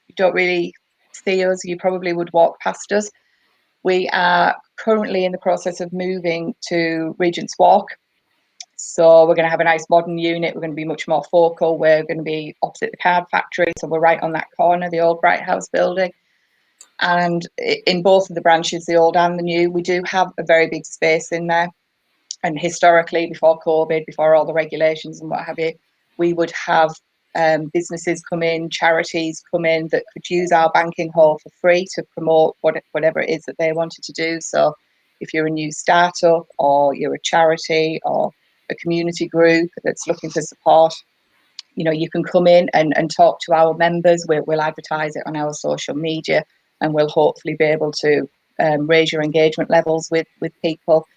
Speaker 5: You don't really see us. You probably would walk past us. We are currently in the process of moving to Regent's Walk. So we're going to have a nice modern unit. We're going to be much more focal. We're going to be opposite the card factory. So we're right on that corner, the old Bright House building. And in both of the branches, the old and the new, we do have a very big space in there. And historically, before COVID, before all the regulations and what have you, we would have businesses come in, charities come in that could use our banking hall for free to promote whatever it is that they wanted to do. So if you're a new startup, or you're a charity, or a community group that's looking for support, you can come in and talk to our members. We'll advertise it on our social media, and we'll hopefully be able to raise your engagement levels with people,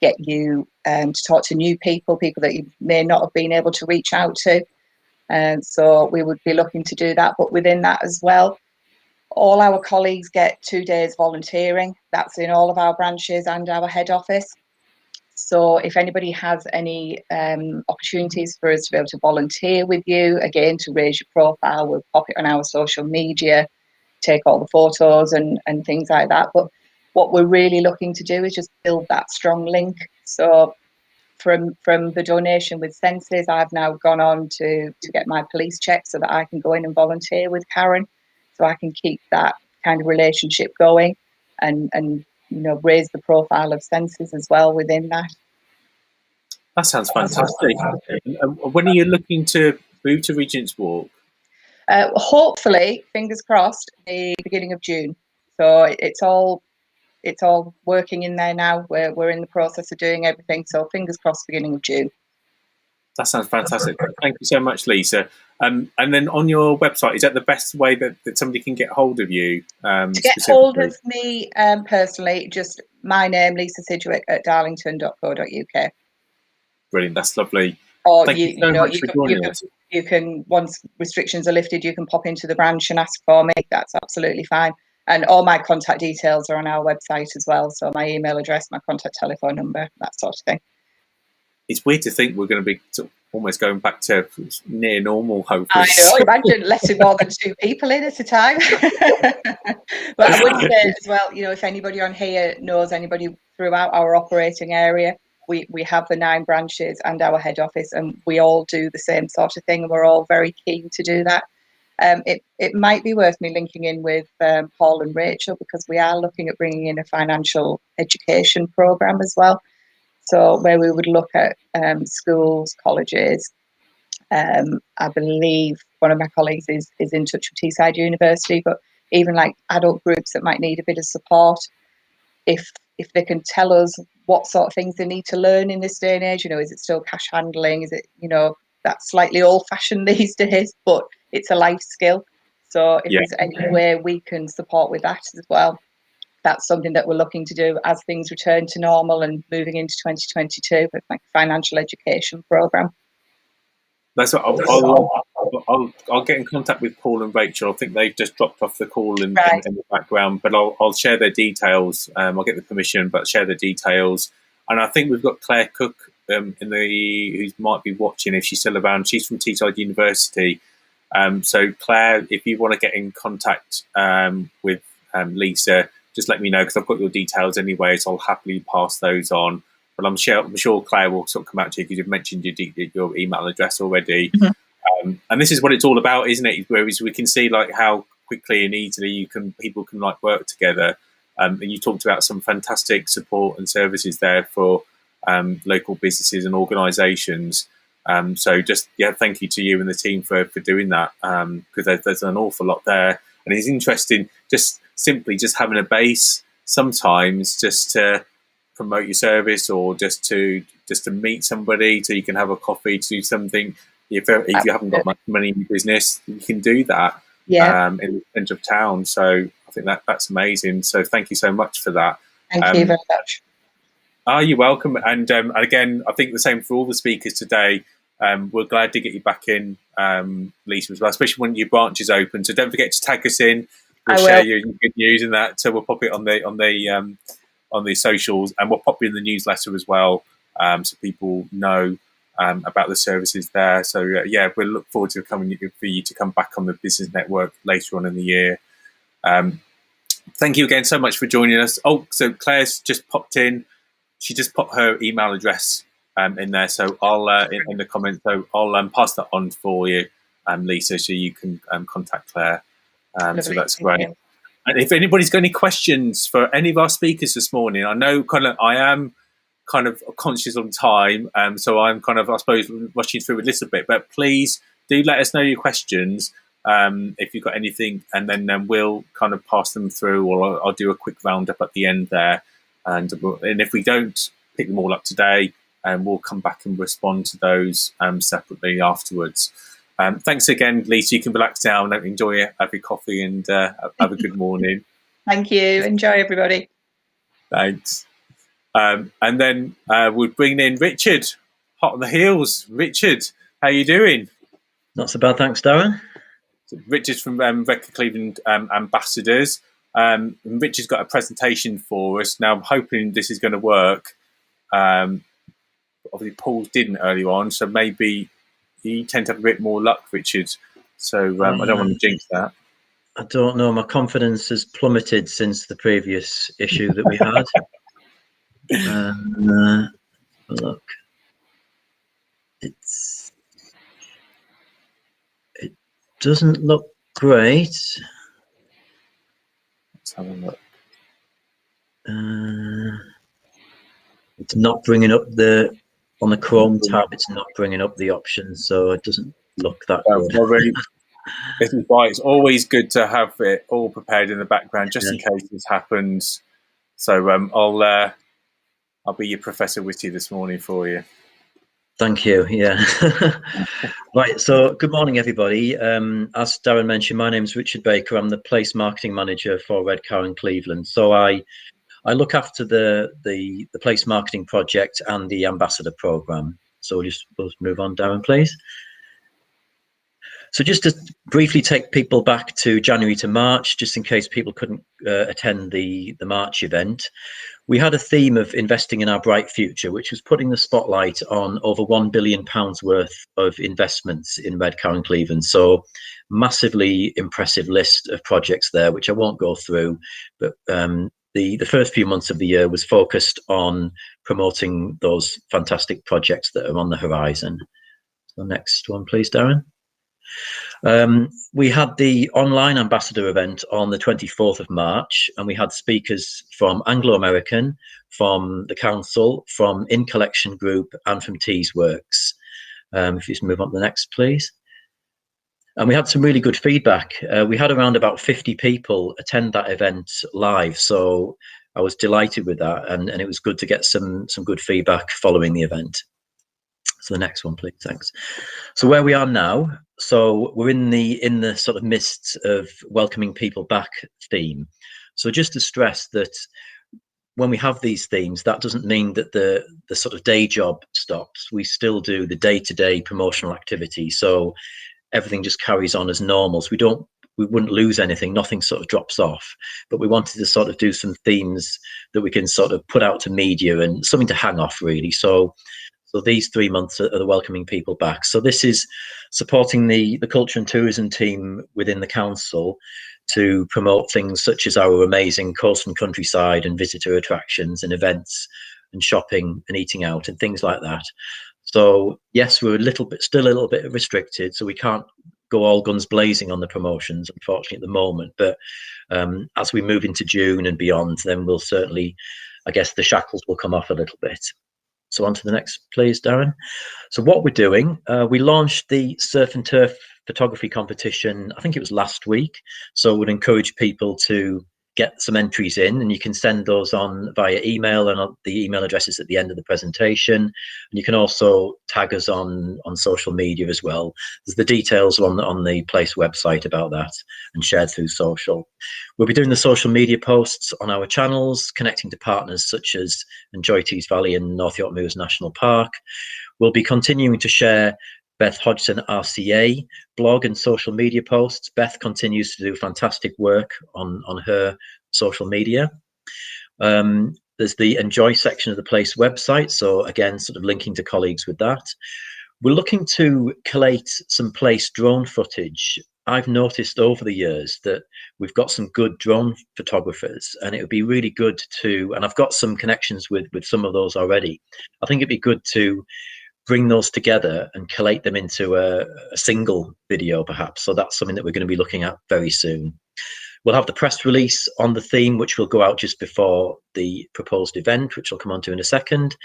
Speaker 5: get you to talk to new people that you may not have been able to reach out to. So we would be looking to do that. But within that as well, all our colleagues get 2 days volunteering. That's in all of our branches and our head office. So if anybody has any opportunities for us to be able to volunteer with you, again, to raise your profile, we'll pop it on our social media, take all the photos and things like that. But what we're really looking to do is just build that strong link. So from the donation with Senses, I've now gone on to get my police check so that I can go in and volunteer with Karen, so I can keep that kind of relationship going and raise the profile of Senses as well within that.
Speaker 1: That sounds fantastic. When are you looking to move to Regent's Walk?
Speaker 5: Hopefully, fingers crossed, the beginning of June. So it's all working in there now. We're in the process of doing everything. So fingers crossed, beginning of June.
Speaker 1: That sounds fantastic. Thank you so much, Lisa. And then on your website, is that the best way that somebody can get hold of you?
Speaker 5: To get hold of me personally, just my name, Lisa Sidgwick, at darlington.co.uk.
Speaker 1: Brilliant. That's lovely.
Speaker 5: Or
Speaker 1: Thank you so much for joining us.
Speaker 5: You can, once restrictions are lifted, you can pop into the branch and ask for me. That's absolutely fine. And all my contact details are on our website as well. So my email address, my contact telephone number, that sort of thing.
Speaker 1: It's weird to think we're going to be sort of almost going back to near normal, hopefully.
Speaker 5: I know, imagine letting more than 2 people in at a time. But I would say as well, if anybody on here knows anybody throughout our operating area, we have the 9 branches and our head office, and we all do the same sort of thing, and we're all very keen to do that. It might be worth me linking in with Paul and Rachel, because we are looking at bringing in a financial education programme as well. So where we would look at schools, colleges. I believe one of my colleagues is in touch with Teesside University, but even like adult groups that might need a bit of support, if they can tell us what sort of things they need to learn in this day and age. Is it still cash handling? Is it, that's slightly old-fashioned these days, but it's a life skill. So if there's any way we can support with that as well, that's something that we're looking to do as things return to normal and moving into 2022 with like financial education program.
Speaker 1: That's what I'll get in contact with Paul and Rachel. I think they've just dropped off the call in the background, but I'll share their details. I'll get the permission, but share the details. And I think we've got Claire Cook who might be watching if she's still around. She's from Teesside University. So Claire, if you want to get in contact with Lisa, just let me know, because I've got your details anyway, so I'll happily pass those on. But I'm sure Claire will sort of come out to you, because you've mentioned your email address already. Mm-hmm. And this is what it's all about, isn't it? Whereas we can see like how quickly and easily people can like work together. And you talked about some fantastic support and services there for local businesses and organisations. So just thank you to you and the team for doing that, because there's an awful lot there, and it's interesting just having a base sometimes just to promote your service, or just to meet somebody so you can have a coffee, to do something. If you haven't got much money in your business, you can do that in the centre of town. So I think that's amazing. So thank you so much for that.
Speaker 5: Thank you very much.
Speaker 1: You're welcome. And again, I think the same for all the speakers today. We're glad to get you back in, Lisa, as well, especially when your branch is open. So don't forget to tag us in. We'll share your good news and that. So we'll pop it on the socials, and we'll pop you in the newsletter as well, so people know about the services there. So we look forward to for you to come back on the Business Network later on in the year. Thank you again so much for joining us. Oh, so Claire's just popped in. She just popped her email address in there, so I'll in the comments. So I'll pass that on for you, Lisa, so you can contact Claire. So that's great. And if anybody's got any questions for any of our speakers this morning, I know I am kind of conscious on time, so I'm kind of, I suppose, rushing through a little bit. But please do let us know your questions if you've got anything, and then we'll kind of pass them through, or I'll do a quick roundup at the end there. And if we don't pick them all up today, we'll come back and respond to those separately afterwards. Thanks again, Lisa. You can relax now and enjoy it, have your coffee, and have a good morning.
Speaker 5: Thank you. Enjoy, everybody.
Speaker 1: Thanks. And then we'll bring in Richard, hot on the heels. Richard, how are you doing?
Speaker 6: Not so bad, thanks, Darren.
Speaker 1: So Richard's from Redcar Cleveland Ambassadors. And Richard's got a presentation for us. Now, I'm hoping this is going to work. Obviously, Paul didn't earlier on, so maybe you tend to have a bit more luck, Richard. So I don't want to jinx that.
Speaker 6: I don't know. My confidence has plummeted since the previous issue that we had. Look, it doesn't look great.
Speaker 1: Let's have a look.
Speaker 6: It's not bringing up on the Chrome tab. It's not bringing up the options, so it doesn't look that good.
Speaker 1: Well, really, this is why it's always good to have it all prepared in the background, just in case this happens. So I'll be your Professor Witty this morning for you.
Speaker 6: Thank you. Yeah. Right. So good morning, everybody. As Darren mentioned, my name is Richard Baker. I'm the Place Marketing Manager for Redcar in Cleveland. So I look after the Place Marketing Project and the Ambassador Program. So we'll just move on, Darren, please. So just to briefly take people back to January to March, just in case people couldn't attend the March event, we had a theme of investing in our bright future, which was putting the spotlight on over £1 billion worth of investments in Redcar and Cleveland. So massively impressive list of projects there, which I won't go through, but the first few months of the year was focused on promoting those fantastic projects that are on the horizon. So next one, please, Darren. We had the online ambassador event on the 24th of March, and we had speakers from Anglo American, from the council, from In Collection Group, and from Teesworks. If you just move on to the next, please. And we had some really good feedback. We had around about 50 people attend that event live. So I was delighted with that, and it was good to get some good feedback following the event. So the next one, please. Thanks. So where we are now, so we're in the sort of midst of welcoming people back theme. So just to stress that when we have these themes, that doesn't mean that the sort of day job stops. We still do the day-to-day promotional activity. So everything just carries on as normal. So we wouldn't lose anything. Nothing sort of drops off. But we wanted to sort of do some themes that we can sort of put out to media and something to hang off, really. So these 3 months are the welcoming people back. So this is supporting the culture and tourism team within the council to promote things such as our amazing coast and countryside and visitor attractions and events and shopping and eating out and things like that. So yes, we're still a little bit restricted, so we can't go all guns blazing on the promotions, unfortunately, at the moment. But as we move into June and beyond, then we'll certainly, I guess, the shackles will come off a little bit. So on to the next, please, Darren. So what we're doing, we launched the surf and turf photography competition, I think it was last week. So we'd encourage people to get some entries in, and you can send those on via email, and the email address is at the end of the presentation. And you can also tag us on social media as well. There's the details on the place website about that and shared through social. We'll be doing the social media posts on our channels, connecting to partners such as Enjoy Tees Valley and North York Moors National Park. We'll be continuing to share Beth Hodgson RCA blog and social media posts. Beth continues to do fantastic work on her social media. There's the Enjoy section of the place website. So again, sort of linking to colleagues with that. We're looking to collate some place drone footage. I've noticed over the years that we've got some good drone photographers, and it would be really good to, and I've got some connections with some of those already. I think it'd be good to bring those together and collate them into a single video, perhaps. So that's something that we're going to be looking at very soon. We'll have the press release on the theme, which will go out just before the proposed event, which I'll come on to in a second.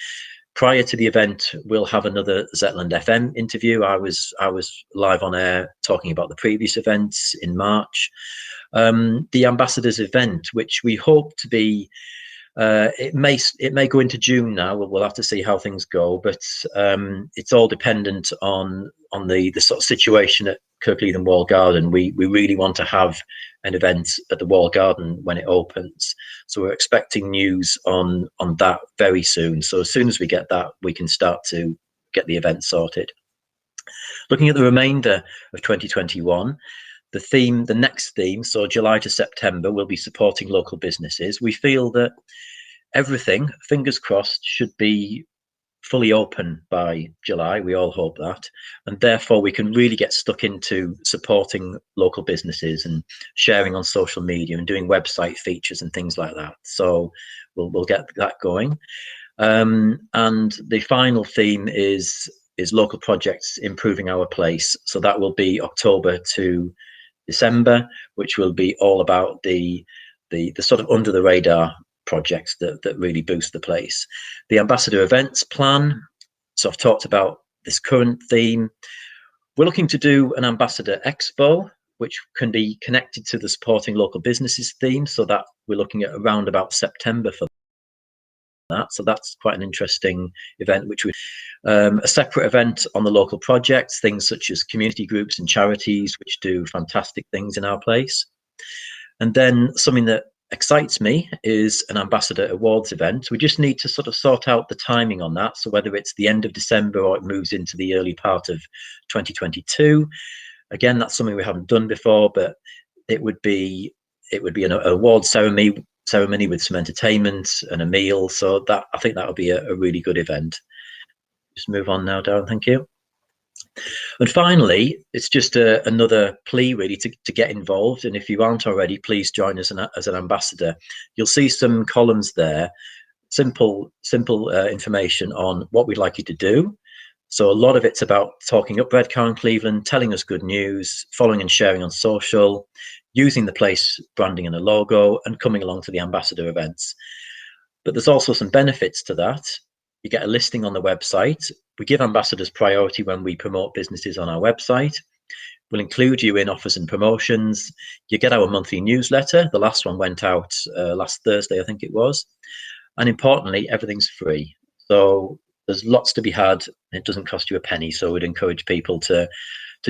Speaker 6: Prior to the event, we'll have another Zetland FM interview. I was live on air talking about the previous events in March. The Ambassadors event, which we hope to be, it may go into June now. We'll have to see how things go, but it's all dependent on the sort of situation at Kirkleatham Wall Garden. We really want to have an event at the Wall Garden when it opens, so we're expecting news on that very soon. So as soon as we get that, we can start to get the event sorted. Looking at the remainder of 2021. The next theme, so July to September, will be supporting local businesses. We feel that everything, fingers crossed, should be fully open by July. We all hope that. And therefore, we can really get stuck into supporting local businesses and sharing on social media and doing website features and things like that. So we'll get that going. And the final theme is local projects improving our place. So that will be October to December, which will be all about the sort of under the radar projects that really boost the place. The ambassador events plan, so I've talked about this current theme. We're looking to do an ambassador expo, which can be connected to the supporting local businesses theme, so that we're looking at around about September for that. So that's quite an interesting event, which we a separate event on the local projects, things such as community groups and charities which do fantastic things in our place. And then something that excites me is an ambassador awards event. We just need to sort of sort out the timing on that, so whether it's the end of December or it moves into the early part of 2022. Again, that's something we haven't done before, but it would be an award ceremony with some entertainment and a meal. So that, I think that would be a really good event. Just move on now, Darren, thank you. And finally, it's just another plea really to get involved. And if you aren't already, please join us as an ambassador. You'll see some columns there, simple information on what we'd like you to do. So a lot of it's about talking up Redcar and Cleveland, telling us good news, following and sharing on social, using the place branding and a logo, and coming along to the ambassador events. But there's also some benefits to that. You get a listing on the website. We give ambassadors priority when we promote businesses on our website. We'll include you in offers and promotions. You get our monthly newsletter. The last one went out last Thursday, I think it was. And importantly, everything's free. So there's lots to be had. It doesn't cost you a penny. So we'd encourage people to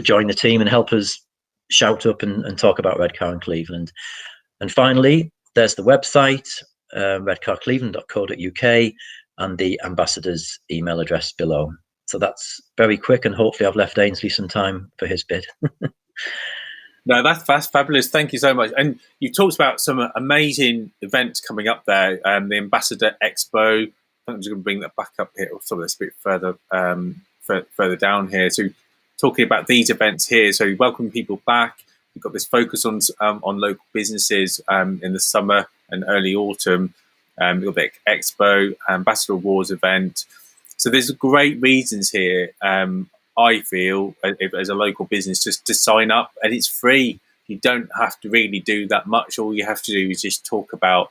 Speaker 6: join the team and help us shout up and talk about Redcar and Cleveland. And finally, there's the website, redcarcleveland.co.uk, and the ambassador's email address below. So that's very quick, and hopefully I've left Ainsley some time for his bit.
Speaker 1: No, that's fabulous. Thank you so much. And you talked about some amazing events coming up there. The Ambassador Expo. I think I'm just going to bring that back up here, or some of this a bit further down here. So talking about these events here, so welcome people back. We've got this focus on local businesses in the summer and early autumn. We've got the Expo, Ambassador Awards event. So there's great reasons here, I feel, as a local business, just to sign up, and it's free. You don't have to really do that much. All you have to do is just talk about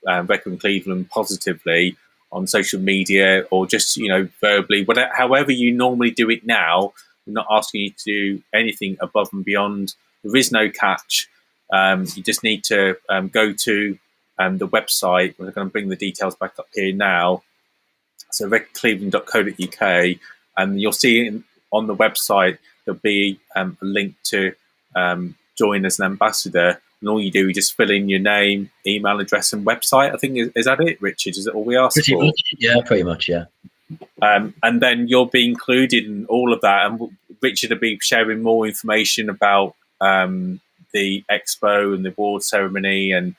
Speaker 1: Redcar and Cleveland positively on social media, or just, verbally, whatever, however you normally do it now. We're not asking you to do anything above and beyond. There is no catch. You just need to go to the website. We're going to bring the details back up here now. So redcarcleveland.co.uk, and you'll see on the website there'll be a link to join as an ambassador, and all you do is just fill in your name, email address, and website. I think is that it, Richard? Is that all we ask
Speaker 6: pretty
Speaker 1: for?
Speaker 6: Much, yeah, pretty much, yeah.
Speaker 1: And then you'll be included in all of that, and Richard will be sharing more information about the expo and the award ceremony, and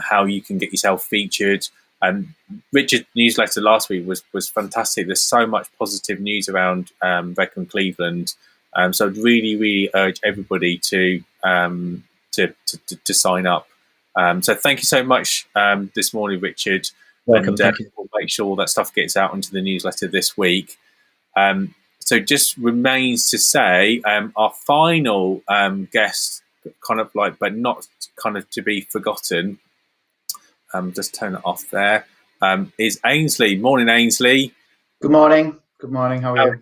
Speaker 1: how you can get yourself featured. Richard's newsletter last week was fantastic. There's so much positive news around Redcar and Cleveland, so I'd really urge everybody to sign up. So thank you so much this morning, Richard.
Speaker 6: Welcome.
Speaker 1: And we'll make sure that stuff gets out into the newsletter this week. So just remains to say our final guest, kind of like, but not kind of to be forgotten. Just turn it off there. Is Ainsley. Morning, Ainsley.
Speaker 7: Good morning. Good morning. How are you?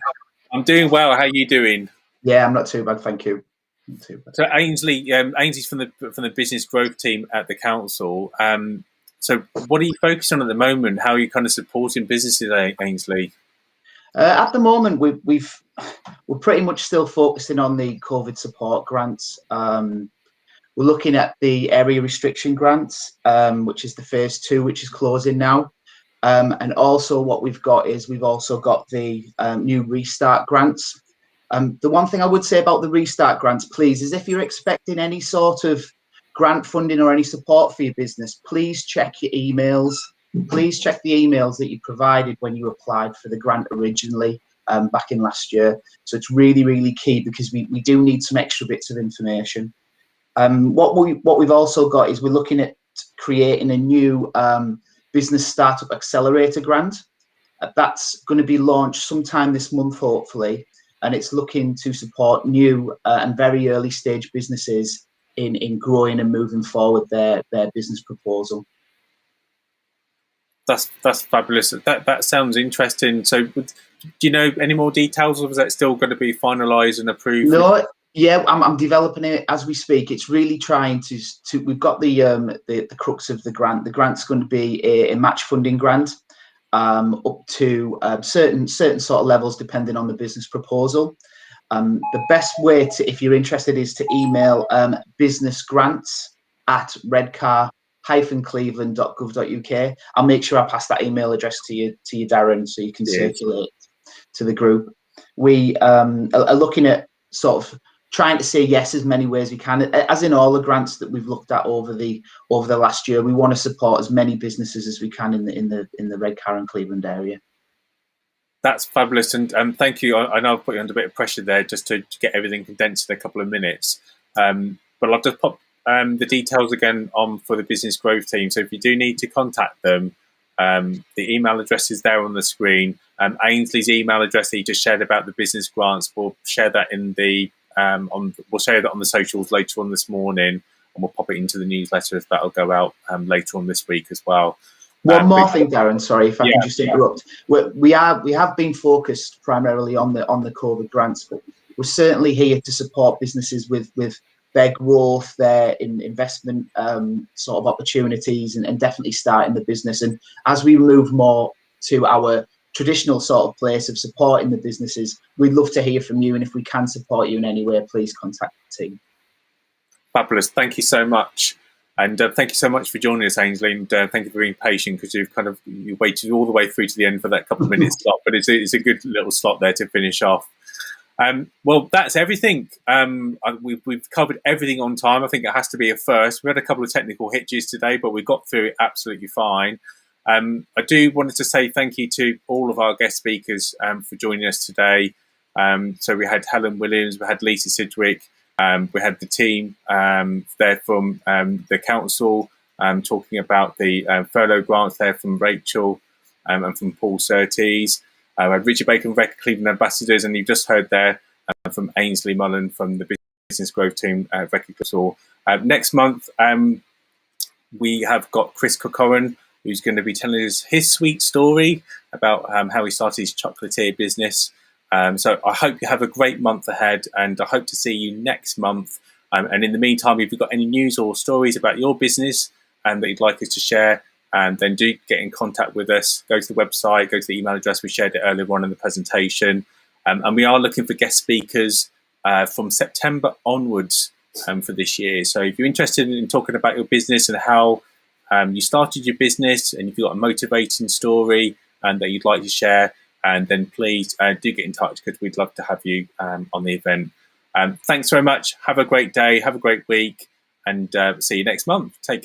Speaker 1: I'm doing well. How are you doing?
Speaker 7: Yeah, I'm not too bad, thank you. Not too bad.
Speaker 1: So Ainsley's from the business growth team at the council. So what are you focused on at the moment? How are you kind of supporting businesses, Ainsley?
Speaker 7: At the moment, we're pretty much still focusing on the COVID support grants. We're looking at the area restriction grants, which is the phase 2, which is closing now. And also what we've got is we've also got the new restart grants. The one thing I would say about the restart grants, please, is if you're expecting any sort of grant funding or any support for your business, please check your emails. Please check the emails that you provided when you applied for the grant originally back in last year. So it's really key, because we do need some extra bits of information. What we've also got is we're looking at creating a new business startup accelerator grant. That's going to be launched sometime this month, hopefully, and it's looking to support new and very early stage businesses in growing and moving forward their business proposal.
Speaker 1: That's fabulous. That sounds interesting. So, do you know any more details, or is that still going to be finalised and approved?
Speaker 7: No. Yeah, I'm developing it as we speak. It's really trying to. We've got the crux of the grant. The grant's going to be a match funding grant, up to certain sort of levels depending on the business proposal. The best way to, if you're interested, is to email businessgrants@redcar-cleveland.gov.uk. I'll make sure I pass that email address to you, Darren, so you can circulate to the group. We are looking at sort of trying to say yes as many ways we can, as in all the grants that we've looked at over the last year. We want to support as many businesses as we can in the Redcar and Cleveland area.
Speaker 1: That's fabulous, and thank you. I know I've put you under a bit of pressure there just to get everything condensed in a couple of minutes, but I'll just pop the details again on for the business growth team. So if you do need to contact them, the email address is there on the screen. Ainsley's email address that he just shared about the business grants, we'll share that in the we'll share that on the socials later on this morning, and we'll pop it into the newsletter as that'll go out later on this week as well.
Speaker 7: One more thing, Darren, sorry if I can just interrupt. We have been focused primarily on the COVID grants, but we're certainly here to support businesses with their growth, their investment sort of opportunities, and definitely starting the business. And as we move more to our traditional sort of place of supporting the businesses, we'd love to hear from you. And if we can support you in any way, please contact the team.
Speaker 1: Fabulous. Thank you so much. And thank you so much for joining us, Ainsley. And thank you for being patient, because you waited all the way through to the end for that couple of minutes slot. But it's a good little slot there to finish off. Well, that's everything. We've covered everything on time. I think it has to be a first. We had a couple of technical hitches today, but we got through it absolutely fine. I do wanted to say thank you to all of our guest speakers for joining us today. So we had Helen Williams, we had Lisa Sidgwick, we had the team there from the council talking about the furlough grants there from Rachel and from Paul Surtees. We had Richard Baker from Redcar Cleveland Ambassadors, and you've just heard there from Ainsley Mullen from the Business Growth Team at Redcar Cleveland. Next month, we have got Chris Corcoran, who's going to be telling us his sweet story about how he started his chocolatier business. So I hope you have a great month ahead, and I hope to see you next month. And in the meantime, if you've got any news or stories about your business that you'd like us to share, then do get in contact with us. Go to the website, go to the email address. We shared it earlier on in the presentation. And we are looking for guest speakers from September onwards for this year. So if you're interested in talking about your business and how you started your business, and if you've got a motivating story that you'd like to share, and then please do get in touch, because we'd love to have you on the event. Thanks very much. Have a great day. Have a great week. And see you next month. Take care.